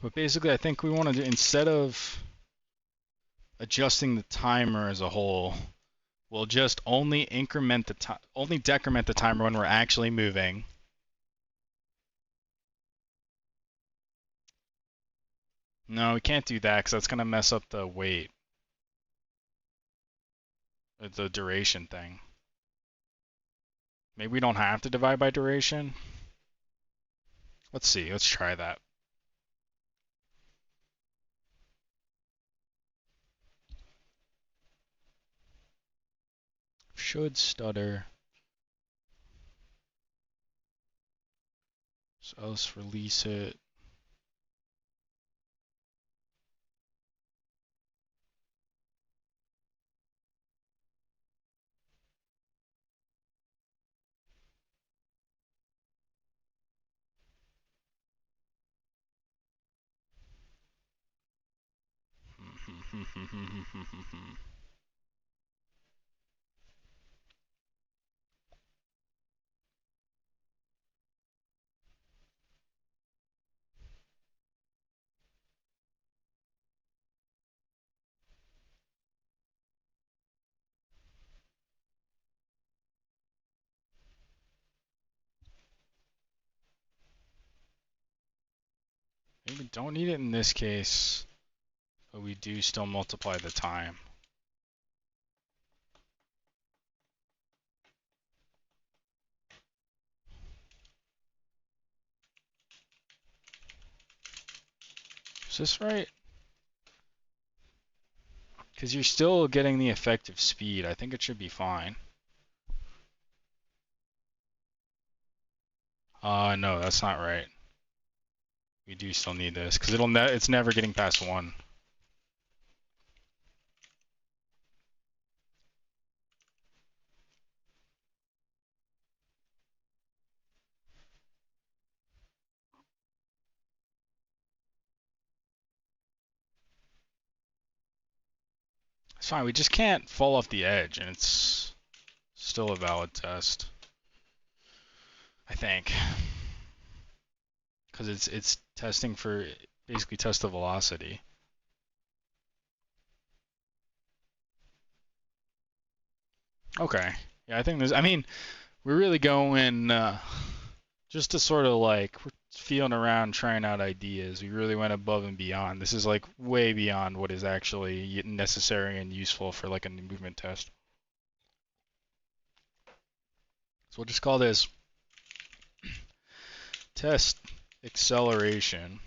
But basically, I think we want to do, instead of adjusting the timer as a whole, we'll just only increment the time, only decrement the timer when we're actually moving. No, we can't do that because that's going to mess up the wait, the duration thing. Maybe we don't have to divide by duration. Let's see. Let's try that. Should stutter. So let's release it. don't need it in this case, but we do still multiply the time. Is this right? Because you're still getting the effective speed. I think it should be fine. No, that's not right. We do still need this because it's never getting past 1. It's fine. We just can't fall off the edge, and it's still a valid test, I think, because it's testing for basically test the velocity. Okay. Yeah, I think there's. I mean, we're really going just to sort of like we're feeling around, trying out ideas. We really went above and beyond. This is like way beyond what is actually necessary and useful for like a movement test. So we'll just call this test acceleration.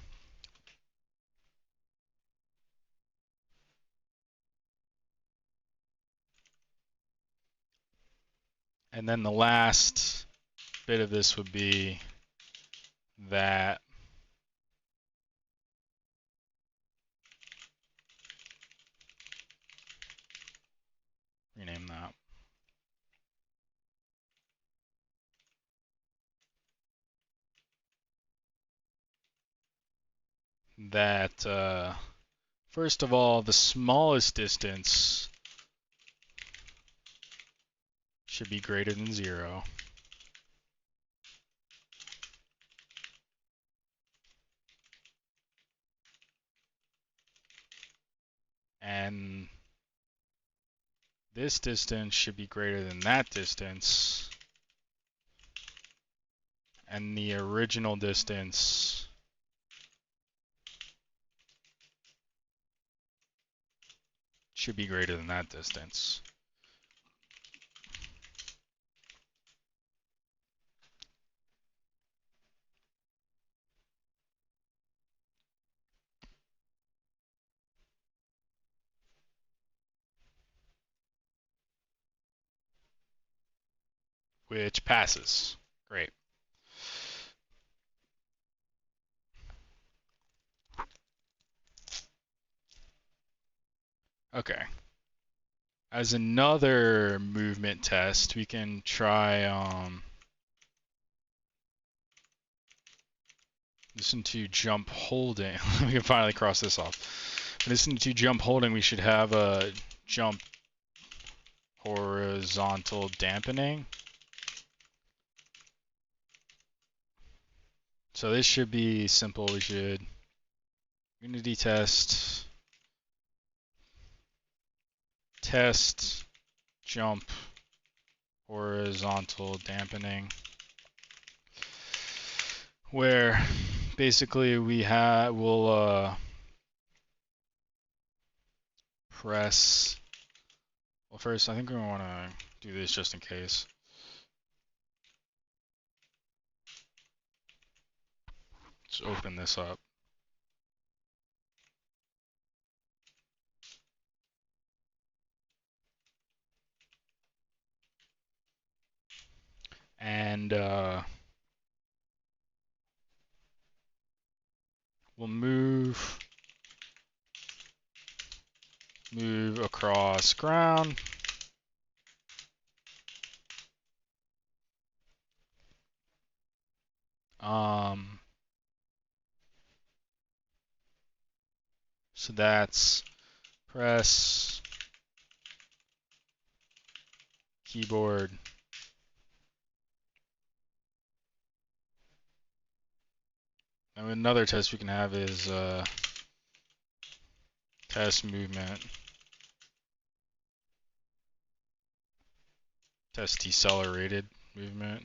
And then the last bit of this would be that rename that first of all, the smallest distance should be greater than 0. And this distance should be greater than that distance. And the original distance should be greater than that distance. Which passes. Great. Okay. As another movement test, we can try listen to jump holding. We can finally cross this off. Listen to jump holding, we should have a jump horizontal dampening. So this should be simple. We should unity test jump horizontal dampening, where basically we'll press. Well, first I think we want to do this just in case. Let's open this up. And we'll move across ground. So that's press keyboard and another test we can have is test movement, test decelerated movement.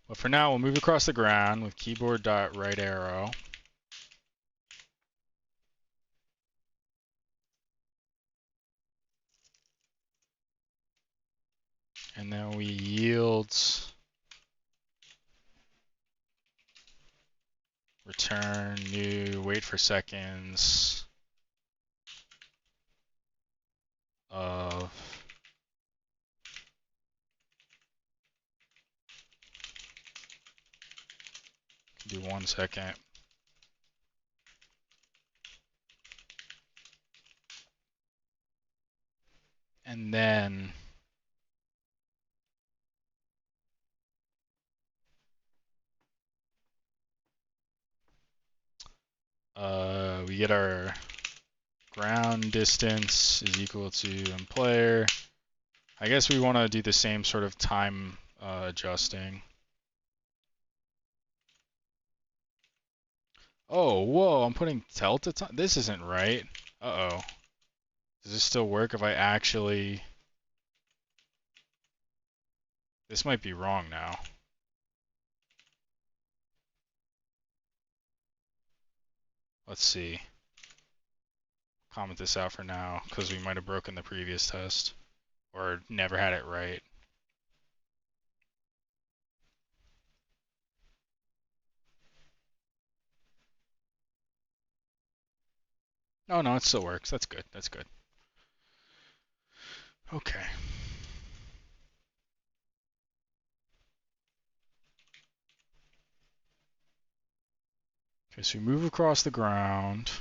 But for now, we'll move across the ground with keyboard dot right arrow. And then we yield return new wait for seconds of do 1 second. And then we get our ground distance is equal to player. I guess we want to do the same sort of time adjusting. Oh, whoa, I'm putting delta time. This isn't right. Uh-oh. Does this still work if I actually... This might be wrong now. Let's see. Comment this out for now, because we might have broken the previous test. Or never had it right. Oh, no, it still works. That's good. That's good. Okay. Okay, so we move across the ground.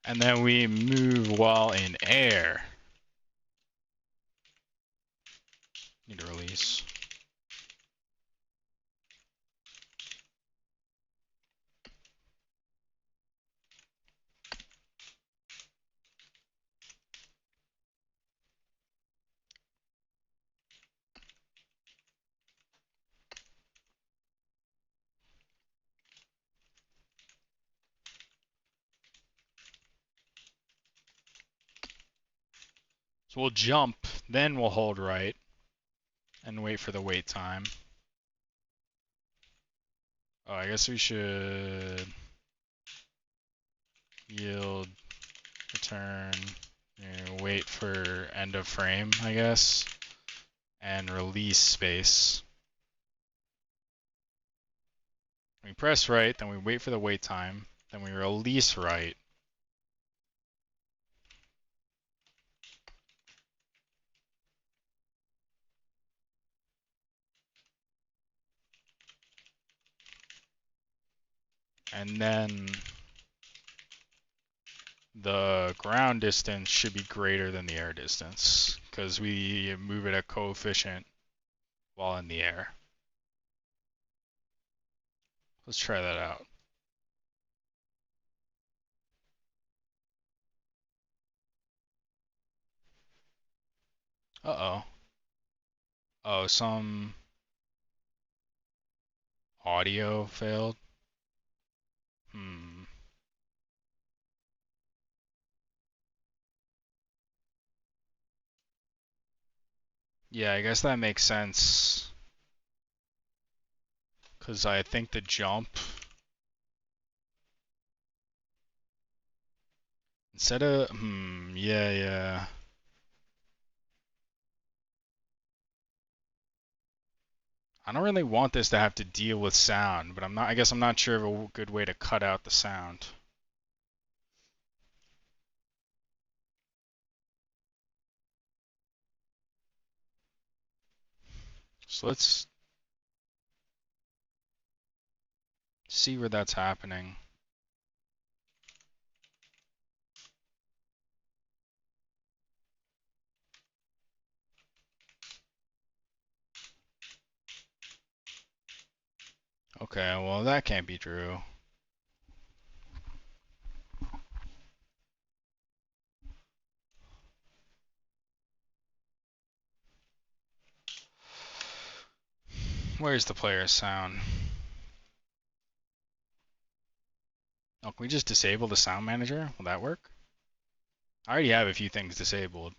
And then we move while in air. Need to release. So we'll jump, then we'll hold right, and wait for the wait time. Oh, I guess we should yield, return, wait for end of frame, I guess, and release space. We press right, then we wait for the wait time, then we release right. And then the ground distance should be greater than the air distance because we move it a coefficient while in the air. Let's try that out. Uh-oh. Oh, some audio failed. Yeah, I guess that makes sense. Because I think the jump, instead of, yeah. I don't really want this to have to deal with sound, but I guess I'm not sure of a good way to cut out the sound. So let's see where that's happening. Okay, well that can't be true. Where's the player sound? Oh, can we just disable the sound manager? Will that work? I already have a few things disabled.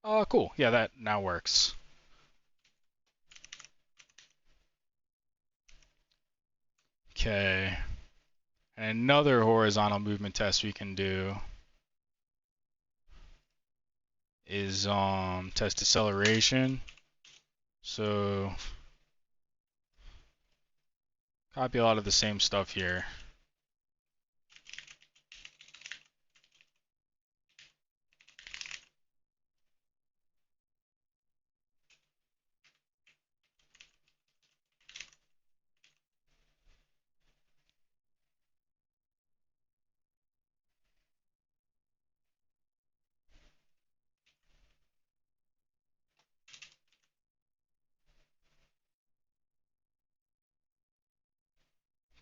Oh, cool. Yeah, that now works. Okay. And another horizontal movement test we can do is test deceleration. So copy a lot of the same stuff here.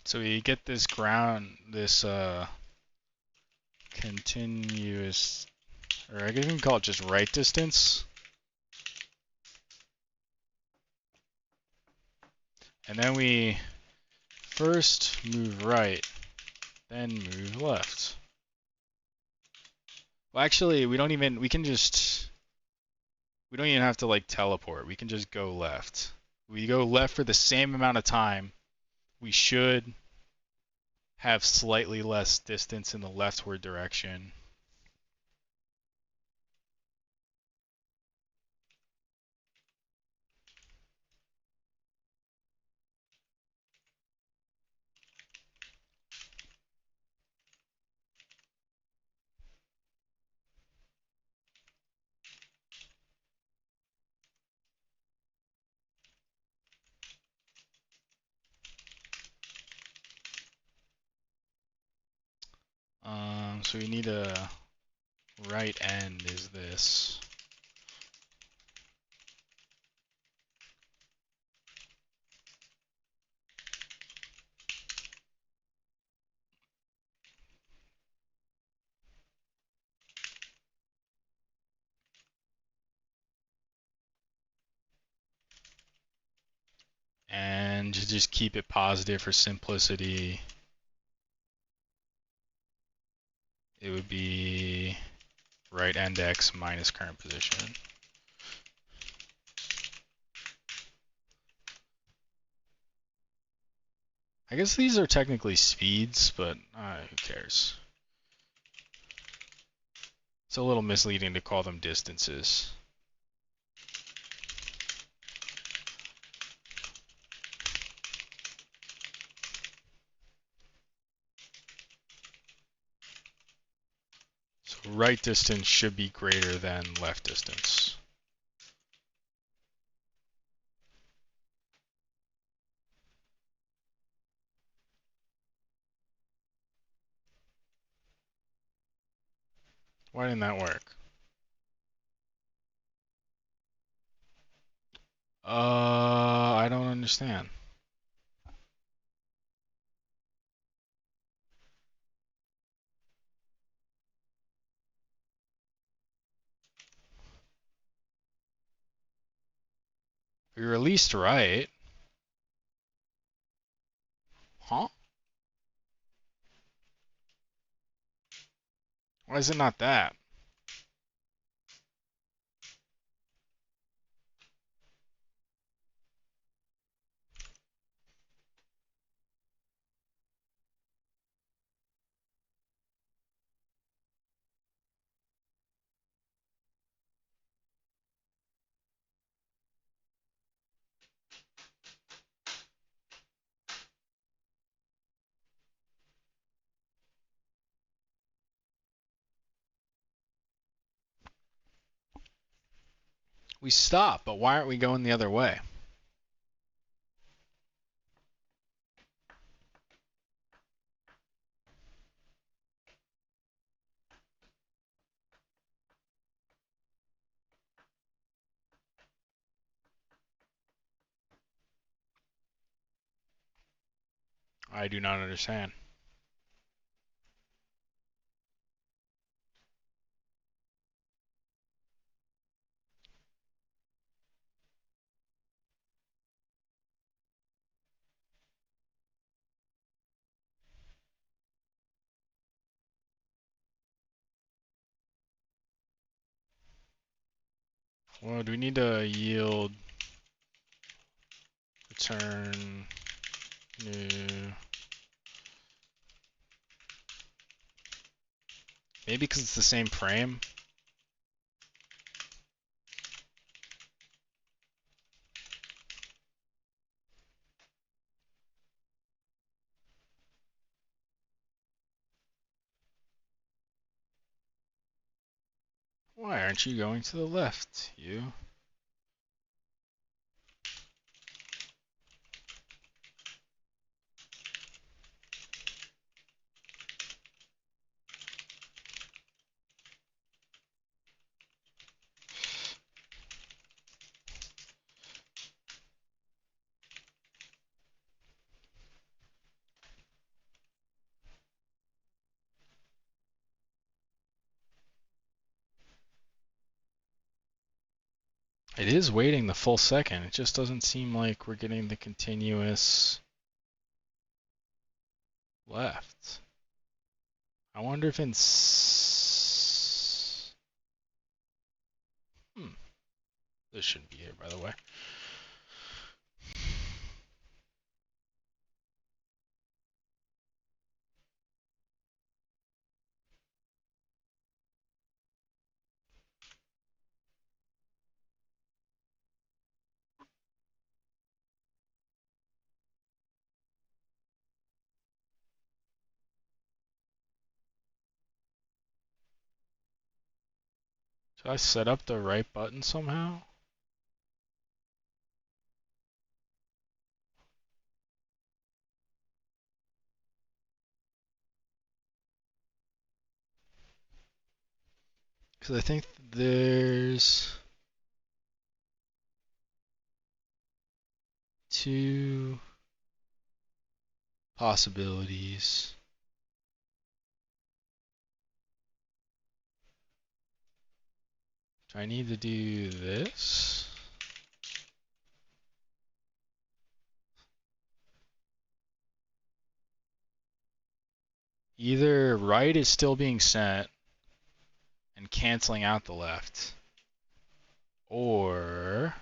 So we get this continuous, or I guess we can call it just right distance. And then we first move right, then move left. Well, actually, we don't even have to like teleport. We can just go left. We go left for the same amount of time. We should have slightly less distance in the leftward direction. So we need a right end is this. And to just keep it positive for simplicity, it would be right end x minus current position. I guess these are technically speeds, but who cares? It's a little misleading to call them distances. So right distance should be greater than left distance. Why didn't that work? I don't understand. We released right. Huh? Why is it not that? We stopped, but why aren't we going the other way? I do not understand. Well, do we need to yield return new? Maybe because it's the same frame. Why aren't you going to the left, you? It is waiting the full second. It just doesn't seem like we're getting the continuous left. I wonder if in... This shouldn't be here, by the way. Should I set up the right button somehow? Because I think there's two possibilities. Do I need to do this? Either right is still being sent and canceling out the left, or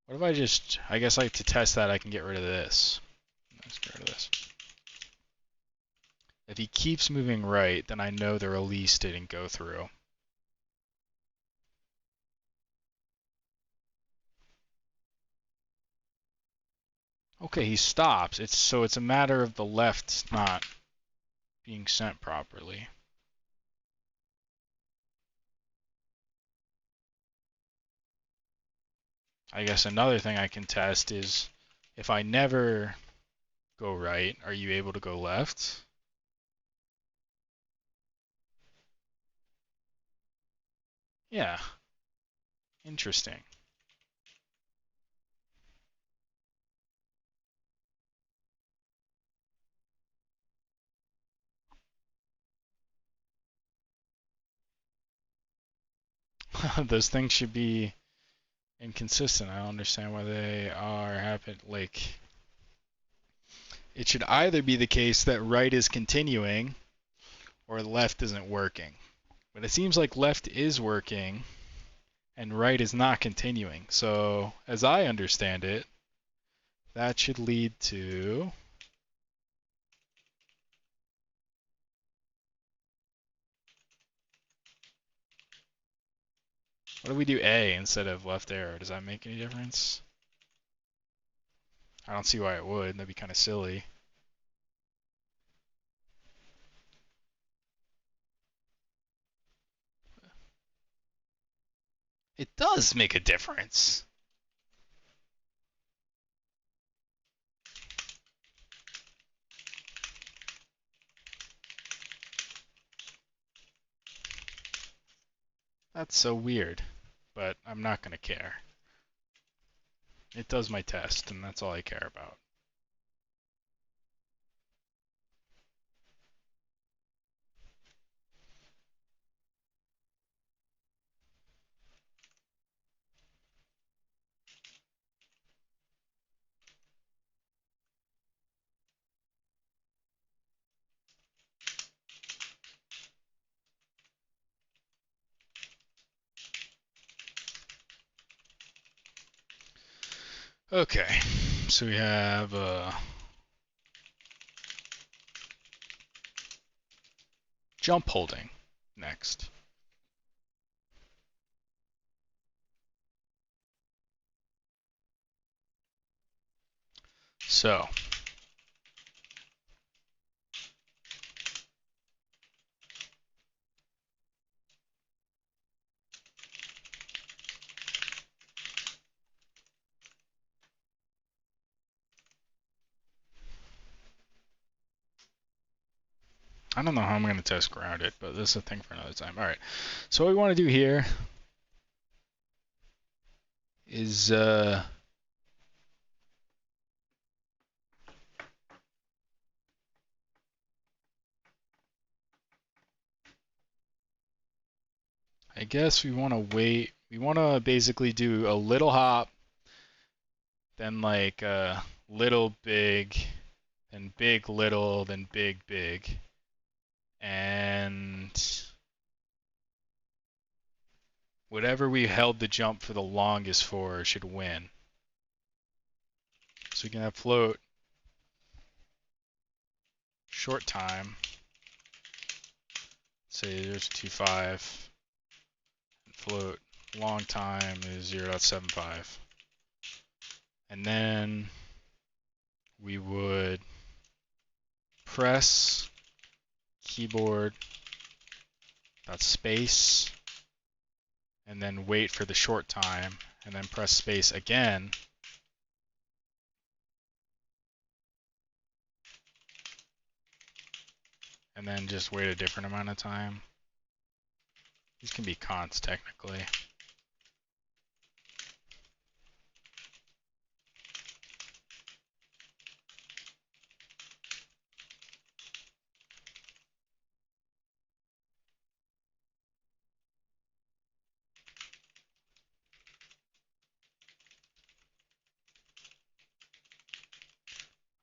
what if I just, I guess like to test that I can get rid of this. Let's get rid of this. If he keeps moving right, then I know the release didn't go through. Okay, he stops. So it's a matter of the left not being sent properly. I guess another thing I can test is if I never go right, are you able to go left? Yeah. Interesting. Those things should be inconsistent. I don't understand why they are happen. Like, it should either be the case that right is continuing or left isn't working. But it seems like left is working and right is not continuing. So, as I understand it, that should lead to what if we do A instead of left arrow? Does that make any difference? I don't see why it would. That'd be kind of silly. It does make a difference. That's so weird, but I'm not going to care. It does my test, and that's all I care about. Okay, so we have jump holding next. So I don't know how I'm going to test ground it, but this is a thing for another time. All right, so what we want to do here is I guess we want to wait. We want to basically do a little hop, then like little big, then big little, then big big, and whatever we held the jump for the longest for should win. So we can have float short time, say 0.25, and float long time is 0.75. And then we would press keyboard .space and then wait for the short time and then press space again. And then just wait a different amount of time. These can be consts technically.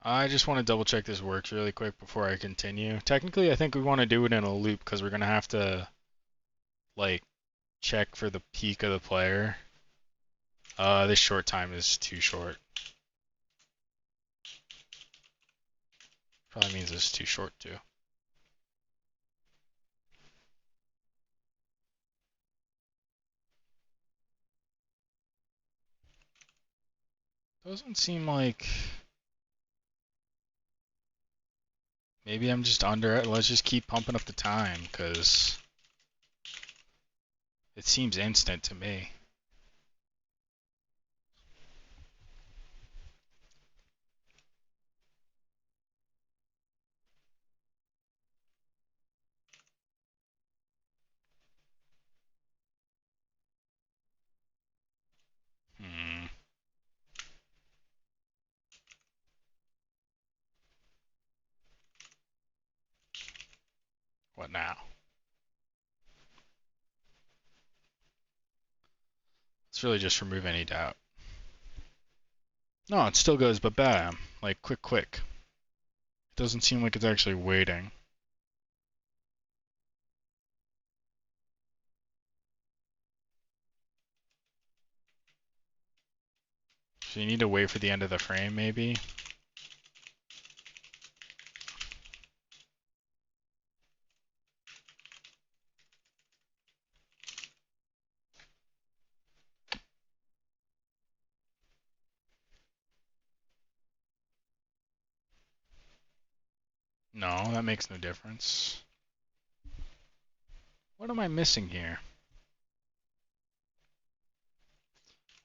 I just want to double check this works really quick before I continue. Technically, I think we want to do it in a loop because we're going to have to like check for the peak of the player. This short time is too short. Probably means it's too short too. Doesn't seem like... Maybe I'm just under it. Let's just keep pumping up the time because it seems instant to me. Hmm. What now? Let's really just remove any doubt. No, it still goes, but bam. Like, quick. It doesn't seem like it's actually waiting. So you need to wait for the end of the frame, maybe? No, that makes no difference. What am I missing here?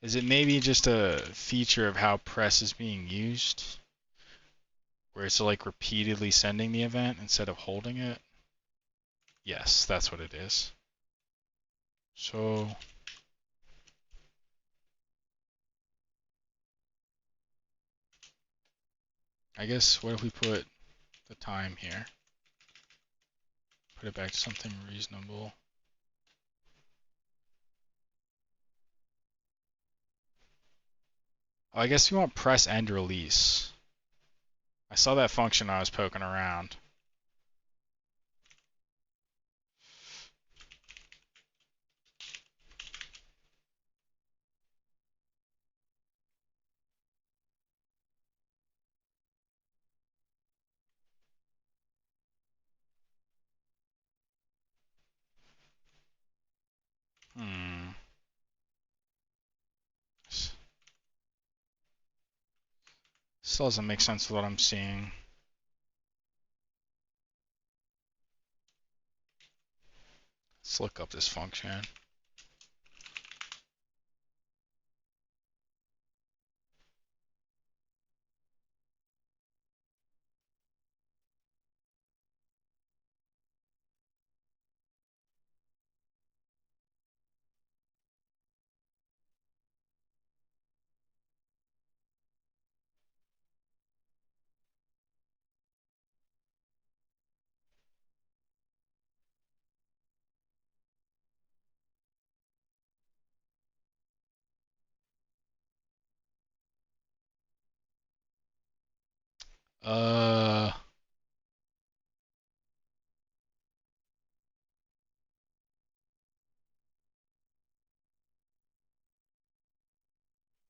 Is it maybe just a feature of how press is being used? Where it's like repeatedly sending the event instead of holding it? Yes, that's what it is. So I guess what if we put the time here? Put it back to something reasonable. Oh, I guess we want press and release. I saw that function I was poking around. Still doesn't make sense with what I'm seeing. Let's look up this function. Uh,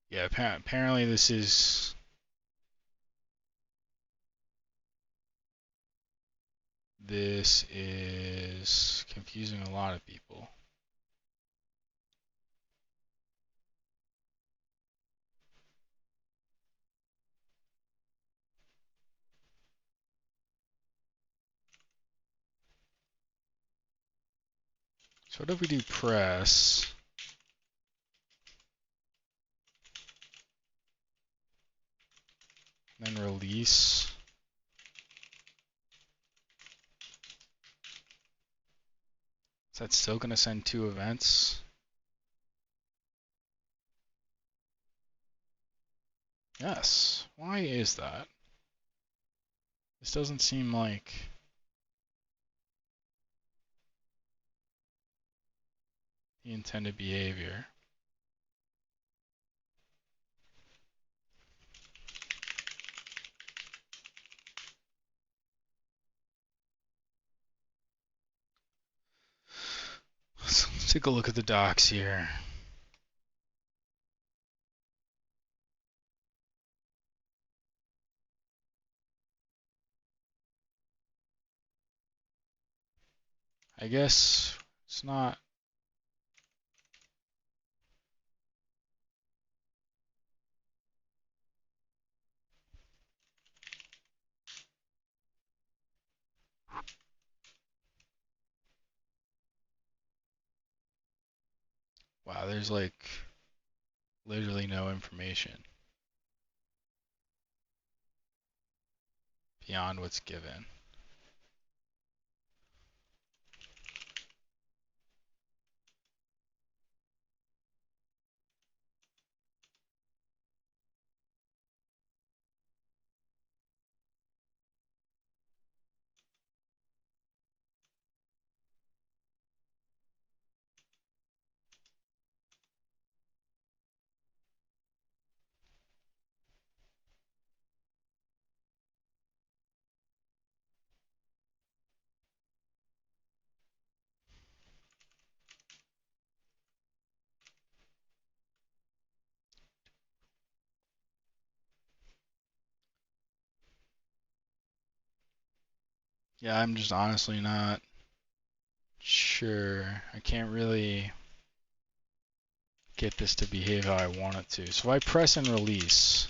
yeah, apparently this is confusing a lot of people. So what if we do press, then release? Is that still going to send 2 events? Yes. Why is that? This doesn't seem like the intended behavior. Let's take a look at the docs here. I guess it's not. Wow, there's like literally no information beyond what's given. Yeah, I'm just honestly not sure. I can't really get this to behave how I want it to. So if I press and release,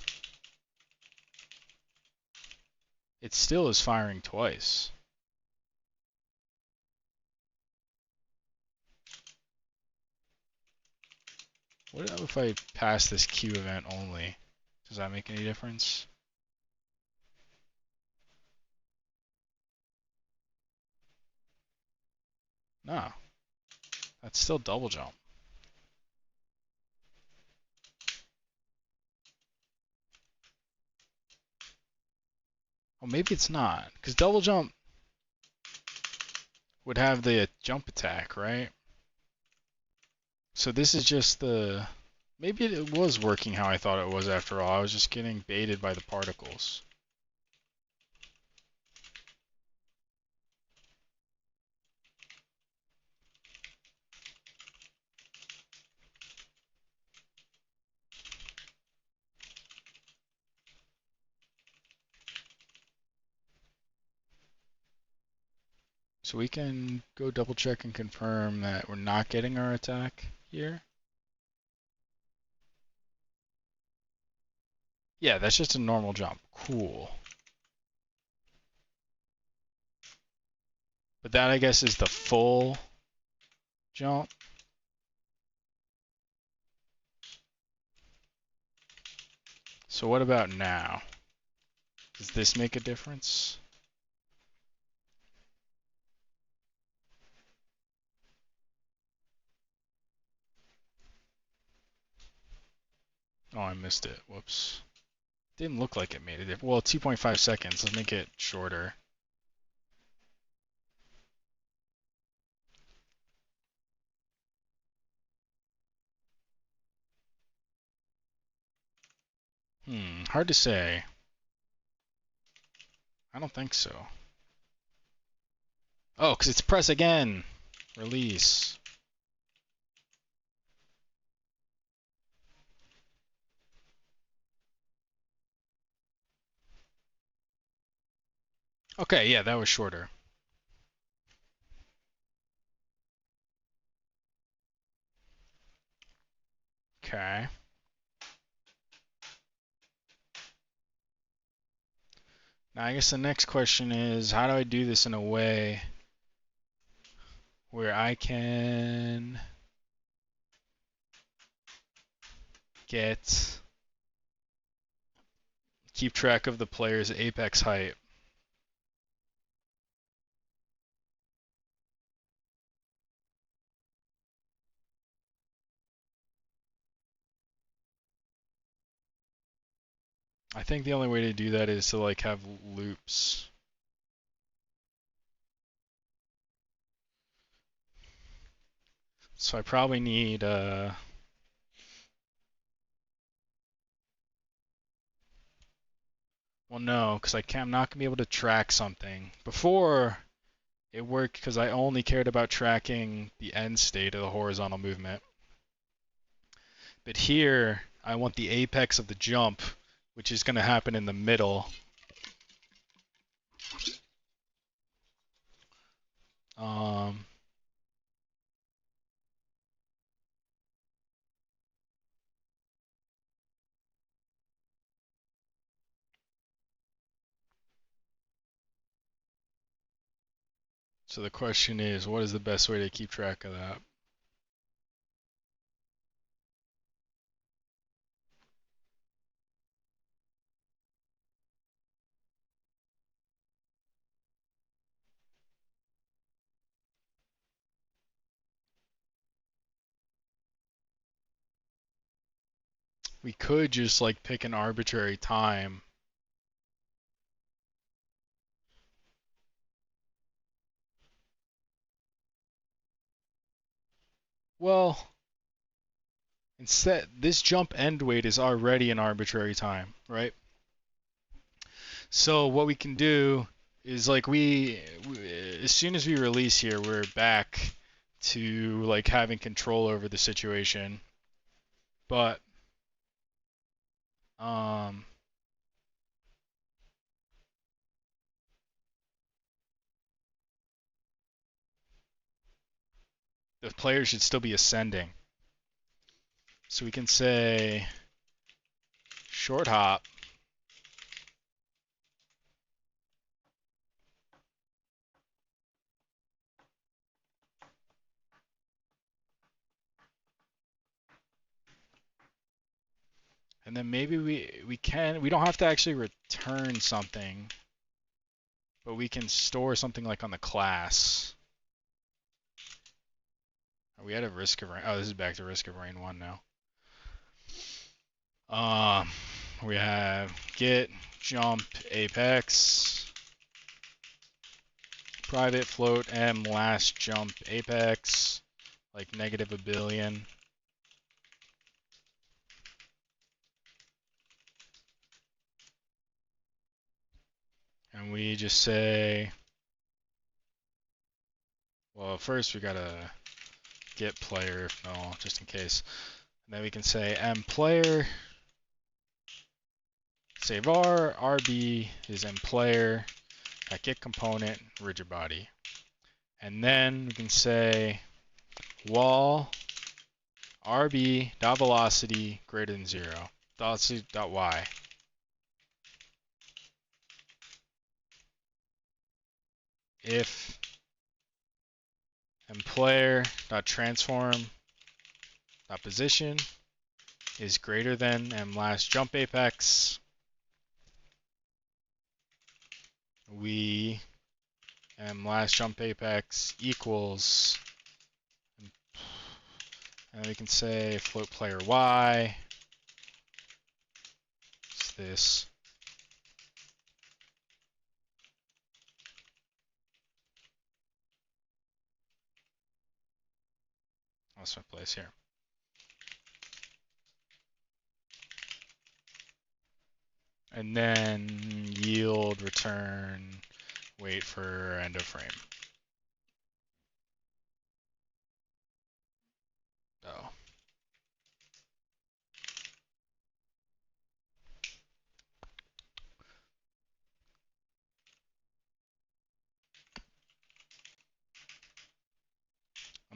it still is firing twice. What if I pass this Q event only? Does that make any difference? No. That's still double jump. Oh, maybe it's not. Because double jump would have the jump attack, right? So this is just the... Maybe it was working how I thought it was after all. I was just getting baited by the particles. So we can go double check and confirm that we're not getting our attack here. Yeah, that's just a normal jump. Cool. But that, I guess, is the full jump. So what about now? Does this make a difference? Oh, I missed it. Whoops. Didn't look like it made it. Well, 2.5 seconds. Let's make it shorter. Hard to say. I don't think so. Oh, because it's press again. Release. Okay, yeah, that was shorter. Okay. Now, I guess the next question is, how do I do this in a way where I can keep track of the player's apex height? I think the only way to do that is to like have loops. So I probably need well, no, because I'm not gonna be able to track something. Before it worked because I only cared about tracking the end state of the horizontal movement. But here I want the apex of the jump, which is gonna happen in the middle. So the question is, what is the best way to keep track of that? We could just like pick an arbitrary time. Well, instead, this jump end weight is already an arbitrary time, right? So what we can do is like as soon as we release here, we're back to like having control over the situation. But the player should still be ascending. So we can say short hop. And then maybe we don't have to actually return something, but we can store something like on the class. Are we out of risk of rain? Oh, this is back to risk of rain 1 now. We have get jump apex, private float m last jump apex, like negative a billion. And we just say, well, first we gotta get player, if no, just in case. And then we can say m player, say var, rb is m player, at get component, rigid body. And then we can say wall rb dot velocity greater than 0, velocity dot y. if mPlayer dot transform dot position is greater than mLast jump apex, we mLast jump apex equals, and we can say float player y. It's this. That's my place here. And then yield, return, wait for end of frame. Oh.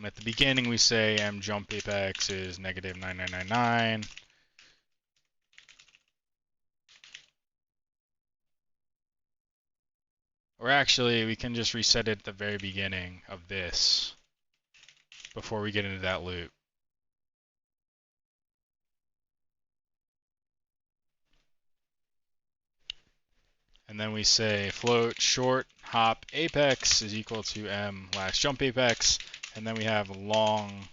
At the beginning we say mjump apex is negative 9999. Or actually, we can just reset it at the very beginning of this before we get into that loop. And then we say float short hop apex is equal to m last jump apex. And then we have long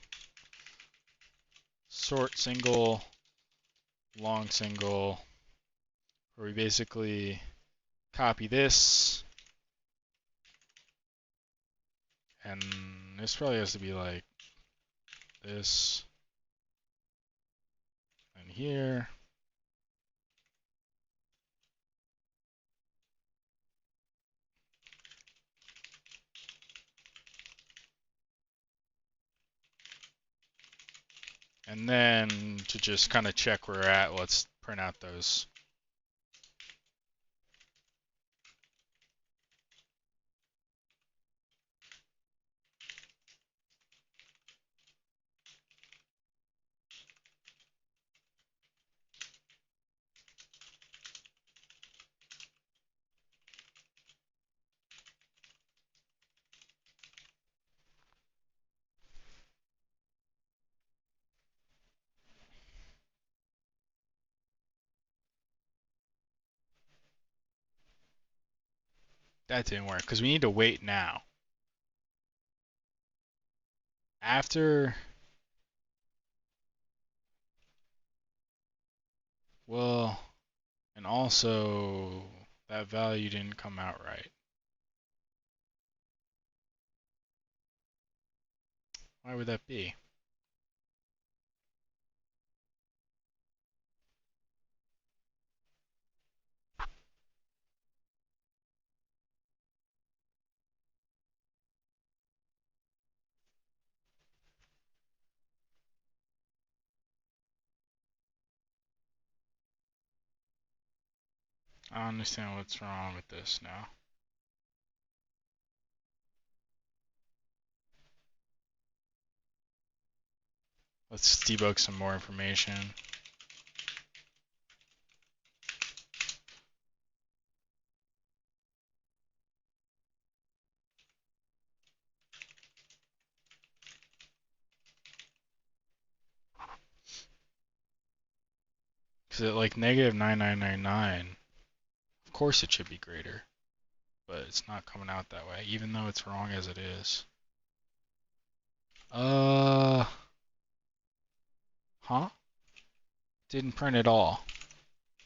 short single, long single, where we basically copy this. And this probably has to be like this and here. And then to just kind of check where we're at, let's print out those. That didn't work because we need to wait now. After, well, and also that value didn't come out right. Why would that be? I don't understand what's wrong with this now. Let's debug some more information. Because at like negative 9999, of course it should be greater. But it's not coming out that way, even though it's wrong as it is. Huh? Didn't print at all.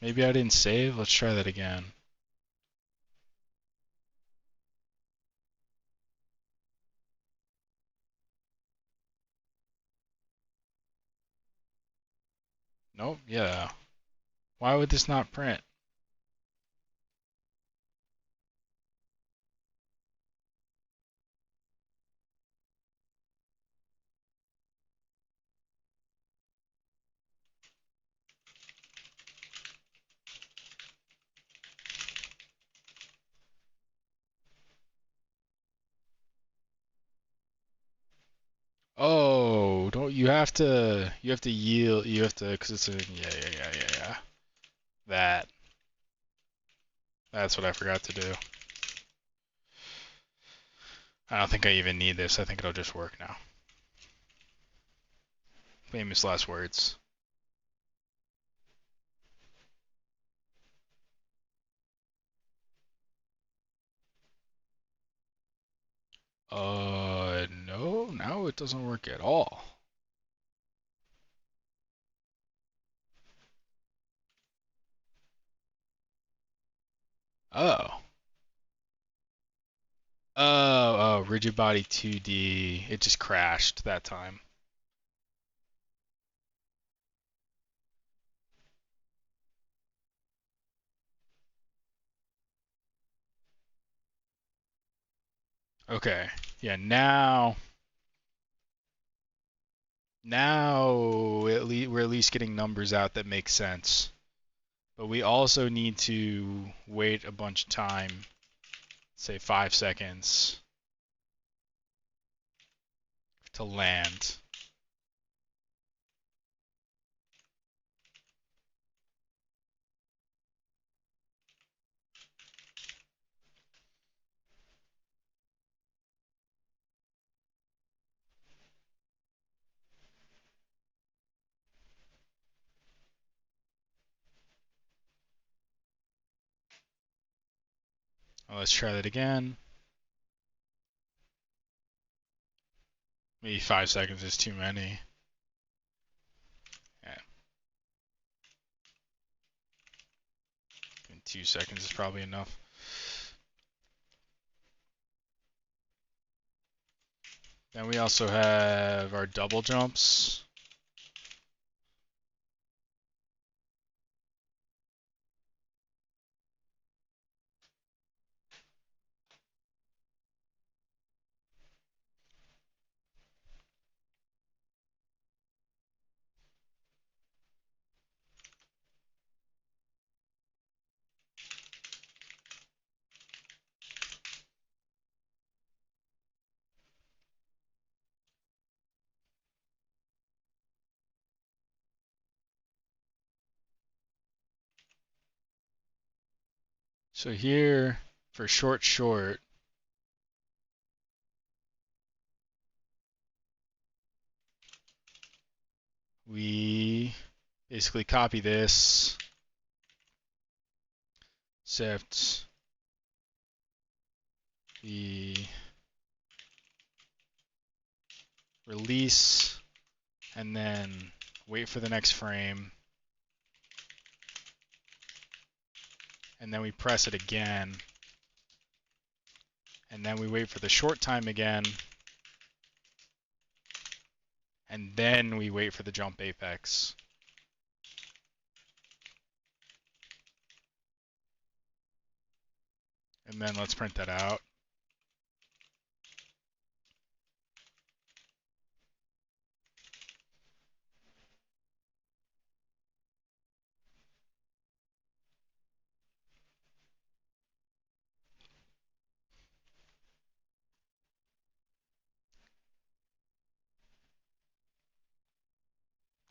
Maybe I didn't save. Let's try that again. Nope, yeah. Why would this not print? Oh, don't you have to yield, you have to, because it's a, yeah. That's what I forgot to do. I don't think I even need this. I think it'll just work now. Famous last words. No, now it doesn't work at all. Oh. Oh, rigid body 2D. It just crashed that time. Okay. Yeah, now we're at least getting numbers out that make sense. But we also need to wait a bunch of time, say 5 seconds, to land. Well, let's try that again. Maybe 5 seconds is too many. Yeah. 2 seconds is probably enough. Then we also have our double jumps. So here, for short, we basically copy this, except the release, and then wait for the next frame, and then we press it again, and then we wait for the short time again, and then we wait for the jump apex. And then let's print that out.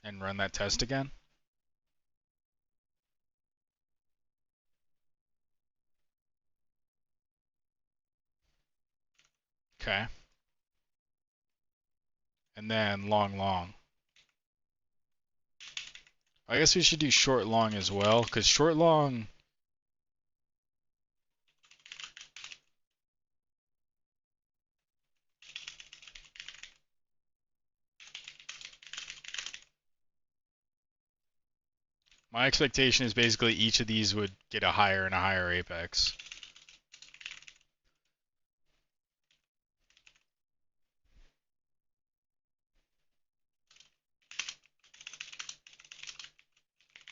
And run that test again. Okay. And then long. I guess we should do short long as well, because short long, my expectation is basically each of these would get a higher and a higher apex.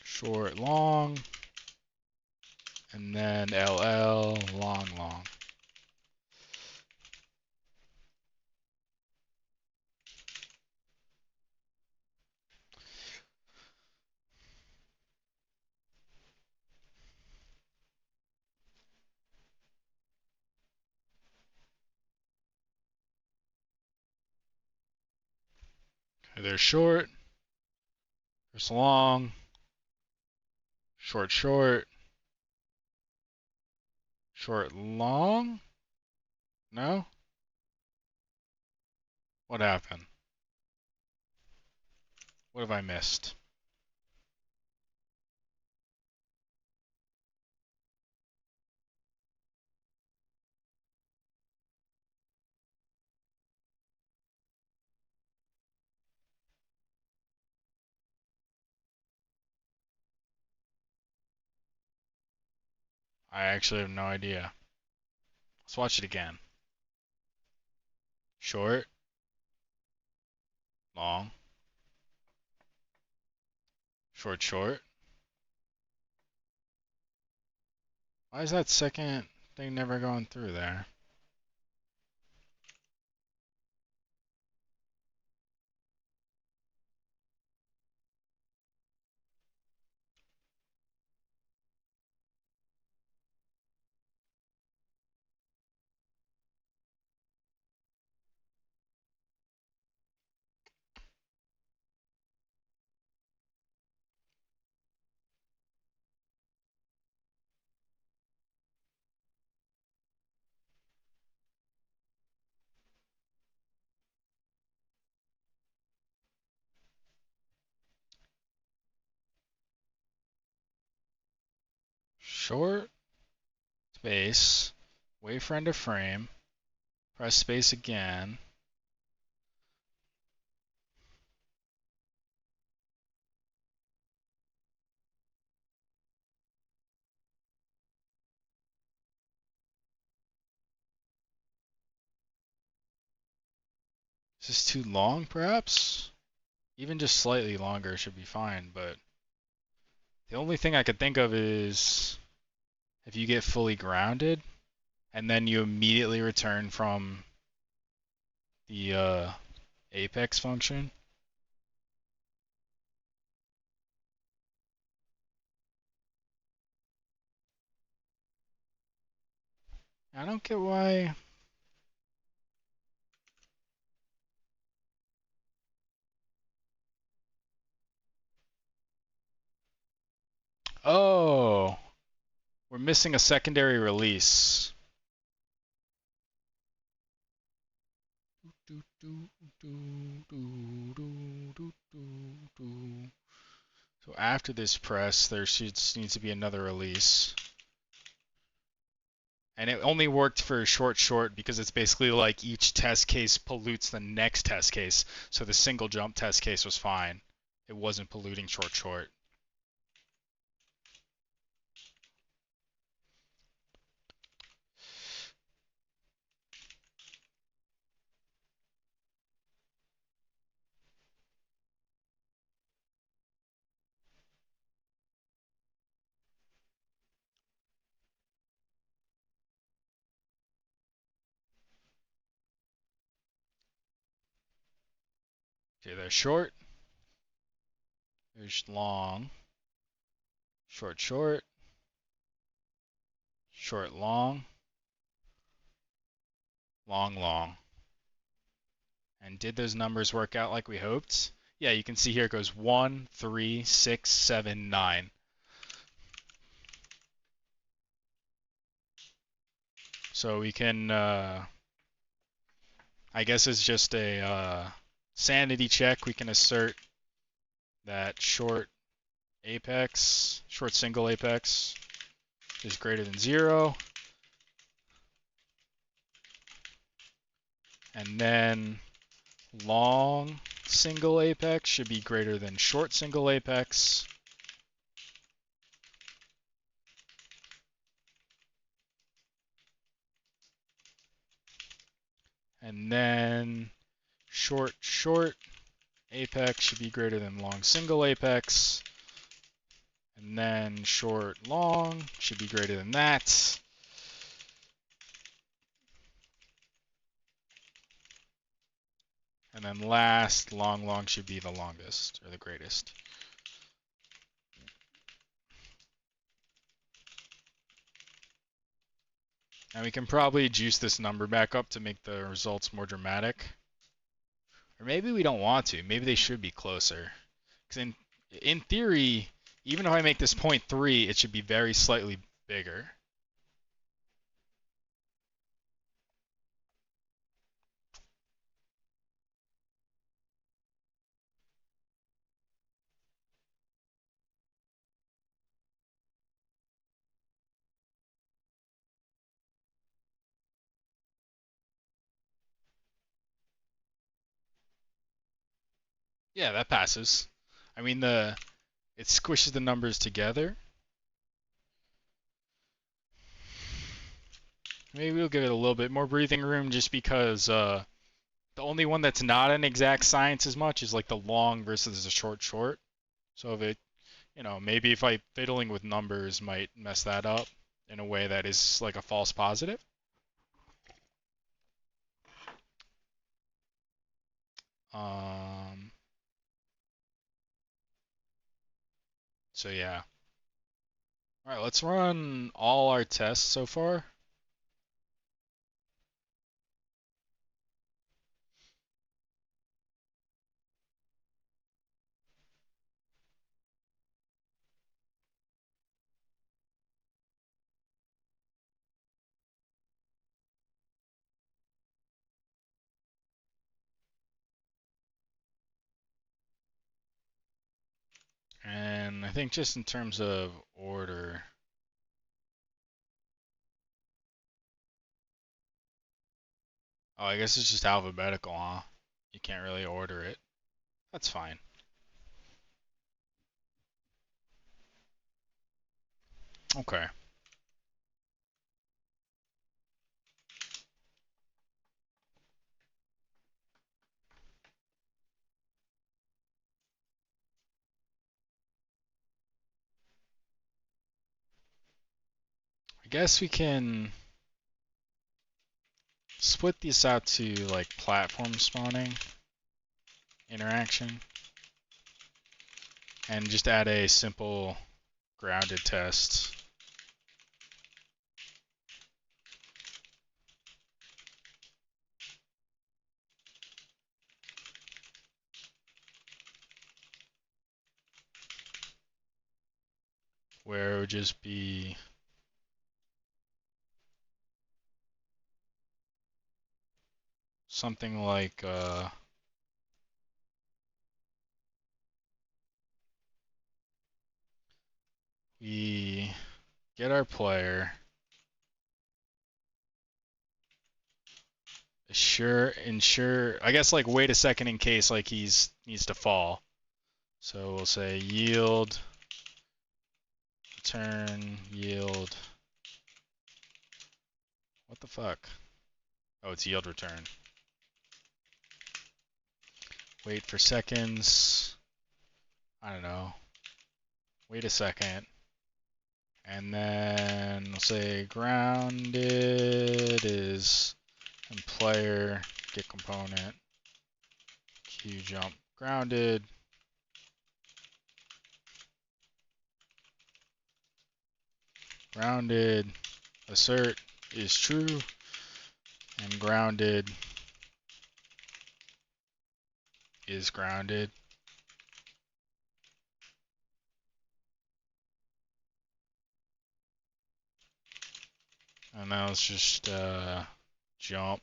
Short long, and then LL long. Okay, there's short, there's long, short, short long. No? What happened? What have I missed? I actually have no idea. Let's watch it again. Short, long, short, short. Why is that second thing never going through there? Short, space, wait for end of frame, press space again. Is this too long, perhaps? Even just slightly longer should be fine, but the only thing I could think of is if you get fully grounded and then you immediately return from the apex function. I don't get why. Oh, we're missing a secondary release. So after this press, there needs to be another release. And it only worked for short short because it's basically like each test case pollutes the next test case. So the single jump test case was fine. It wasn't polluting short short. Okay, there's short. There's long. Short short. Short long. Long long. And did those numbers work out like we hoped? Yeah, you can see here it goes 1, 3, 6, 7, 9. So we can, I guess it's just a sanity check. We can assert that short apex, short single apex is greater than 0. And then long single apex should be greater than short single apex. And then short short apex should be greater than long single apex. And then short long should be greater than that. And then last, long long should be the longest or the greatest. And we can probably juice this number back up to make the results more dramatic. Or maybe we don't want to. Maybe they should be closer. Because in theory, even if I make this 0.3, it should be very slightly bigger. Yeah, that passes. I mean, it squishes the numbers together. Maybe we'll give it a little bit more breathing room just because the only one that's not an exact science as much is like the long versus the short. So if it, maybe if I fiddling with numbers might mess that up in a way that is like a false positive. Um, so yeah. All right, let's run all our tests so far. And I think just in terms of order, oh, I guess it's just alphabetical, huh? You can't really order it. That's fine. Okay. I guess we can split this out to like platform spawning interaction and just add a simple grounded test. Where it would just be something like we get our player, ensure, I guess like wait a second in case like he's needs to fall. So we'll say yield, return, yield. What the fuck? Oh, it's yield return. Wait for seconds. I don't know. Wait a second. And then we'll say grounded is and player get component q jump grounded. Grounded assert is true and grounded is grounded. And now let's just jump.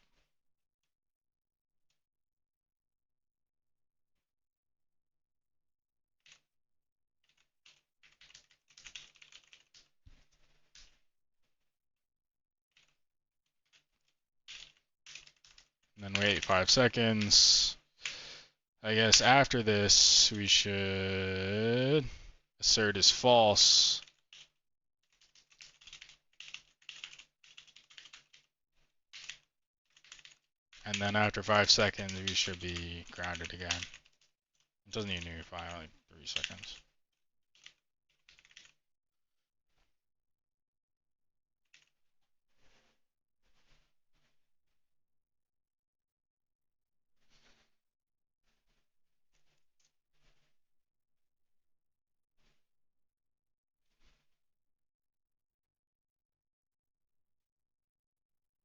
And then wait 5 seconds. I guess after this we should assert is false. And then after 5 seconds we should be grounded again. It doesn't even need 5, like 3 seconds.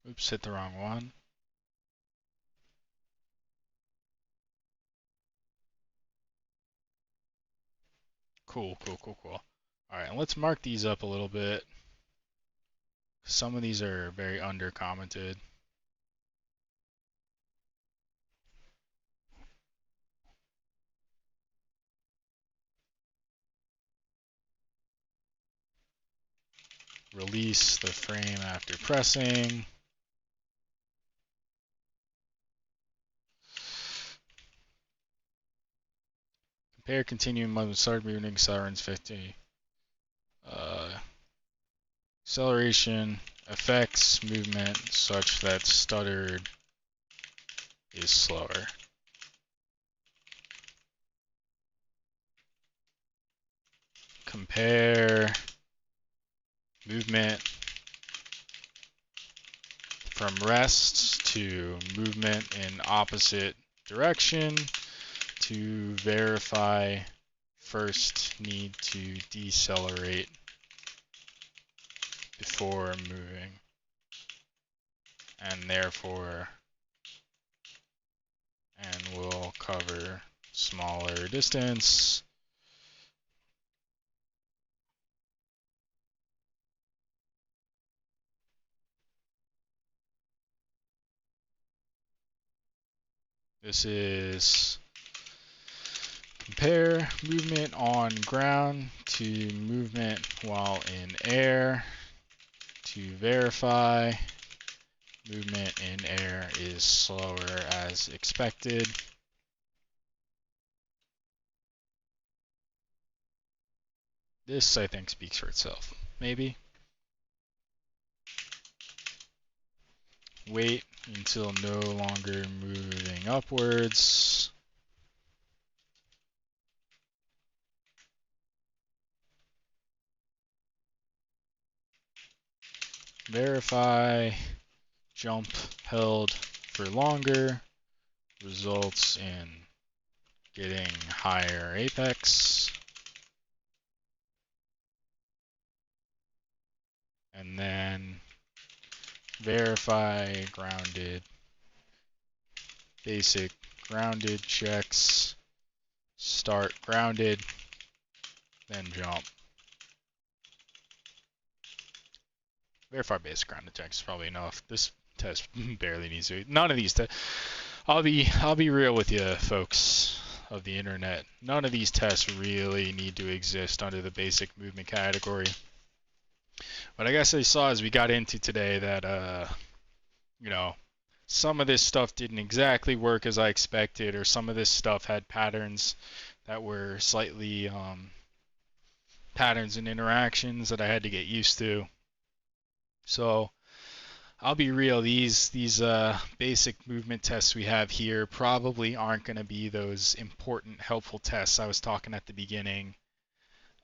Oops, hit the wrong one. Cool. Alright, and let's mark these up a little bit. Some of these are very under-commented. Release the frame after pressing. Compare continuing movement, start moving, accelerates 50. Acceleration affects movement such that stuttered is slower. Compare movement from rest to movement in opposite direction. To verify, first need to decelerate before moving, and therefore, and we'll cover smaller distance. This is compare movement on ground to movement while in air to verify movement in air is slower as expected. This, I think, speaks for itself. Maybe. Wait until no longer moving upwards. Verify jump held for longer results in getting higher apex. And then verify grounded, basic grounded checks, start grounded, then jump. Verify basic grounded checks is probably enough. This test barely needs to. None of these tests. I'll be real with you, folks of the internet. None of these tests really need to exist under the basic movement category. But I guess I saw as we got into today that you know, some of this stuff didn't exactly work as I expected, or some of this stuff had patterns that were slightly patterns and interactions that I had to get used to. So I'll be real, these basic movement tests we have here probably aren't going to be those important, helpful tests I was talking at the beginning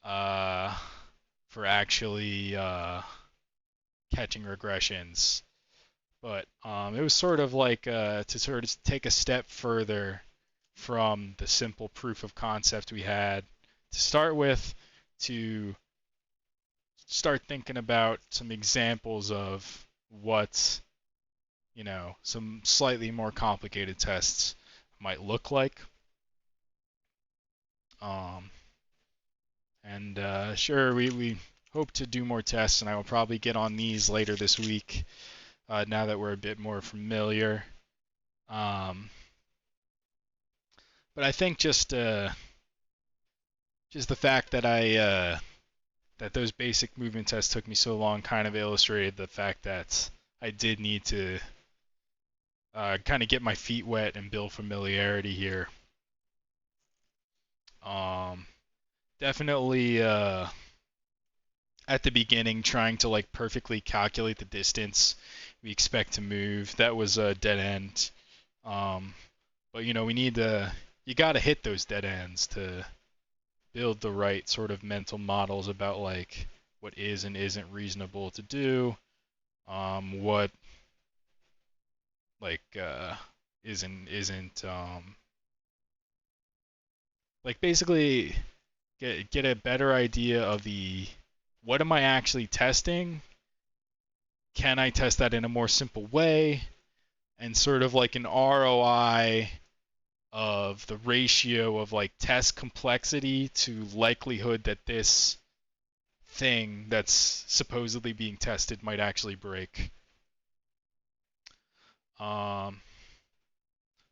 for actually catching regressions. But it was sort of like to sort of take a step further from the simple proof of concept we had to start with, to start thinking about some examples of what, you know, some slightly more complicated tests might look like. Sure, we hope to do more tests, and I will probably get on these later this week now that we're a bit more familiar. But I think just the fact that that those basic movement tests took me so long kind of illustrated the fact that I did need to kind of get my feet wet and build familiarity here. Definitely at the beginning trying to like perfectly calculate the distance we expect to move, that was a dead end. But you know, you got to hit those dead ends to build the right sort of mental models about like what is and isn't reasonable to do, what like isn't like basically get a better idea of what am I actually testing? Can I test that in a more simple way? And sort of like an ROI of the ratio of like test complexity to likelihood that this thing that's supposedly being tested might actually break. So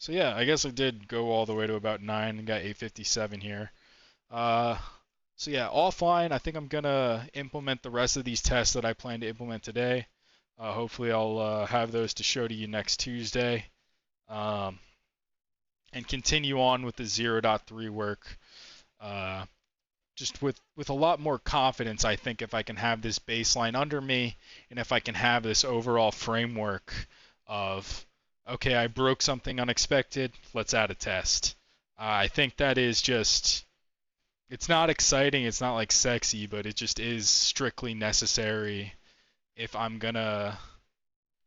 yeah, I guess I did go all the way to about 9 and got 857 here. So yeah, all fine. I think I'm gonna implement the rest of these tests that I plan to implement today. Hopefully I'll have those to show to you next Tuesday. And continue on with the 0.3 work Just with a lot more confidence, I think, if I can have this baseline under me, and if I can have this overall framework of, okay, I broke something unexpected, let's add a test. I think that is just, it's not exciting, it's not like sexy, but it just is strictly necessary if I'm gonna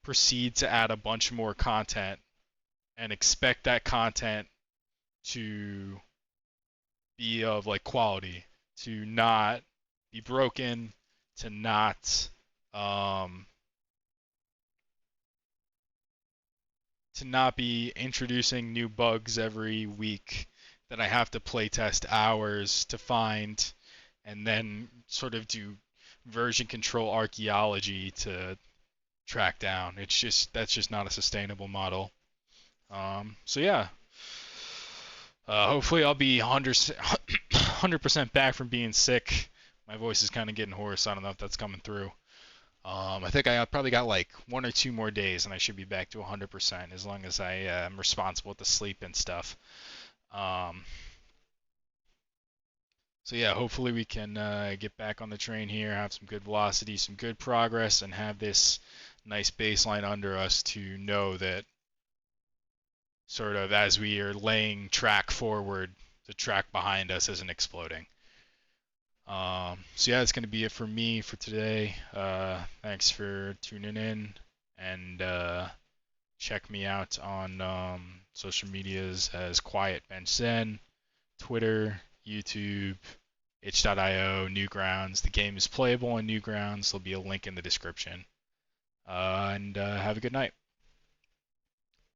proceed to add a bunch more content and expect that content to be of like quality, to not be broken, to um, not be introducing new bugs every week that I have to playtest hours to find, and then sort of do version control archaeology to track down. It's just, that's just not a sustainable model. So yeah, hopefully I'll be 100% back from being sick. My voice is kind of getting hoarse. I don't know if that's coming through. I think I probably got like 1 or 2 more days, and I should be back to 100% as long as I am responsible with the sleep and stuff. Um, so yeah, hopefully we can get back on the train here, have some good velocity, some good progress, and have this nice baseline under us to know that sort of as we are laying track forward, the track behind us isn't exploding. So yeah, that's going to be it for me for today. Thanks for tuning in, and check me out on social medias as Quiet Bench Zen, Twitter, YouTube, itch.io, Newgrounds. The game is playable on Newgrounds. There'll be a link in the description. And have a good night.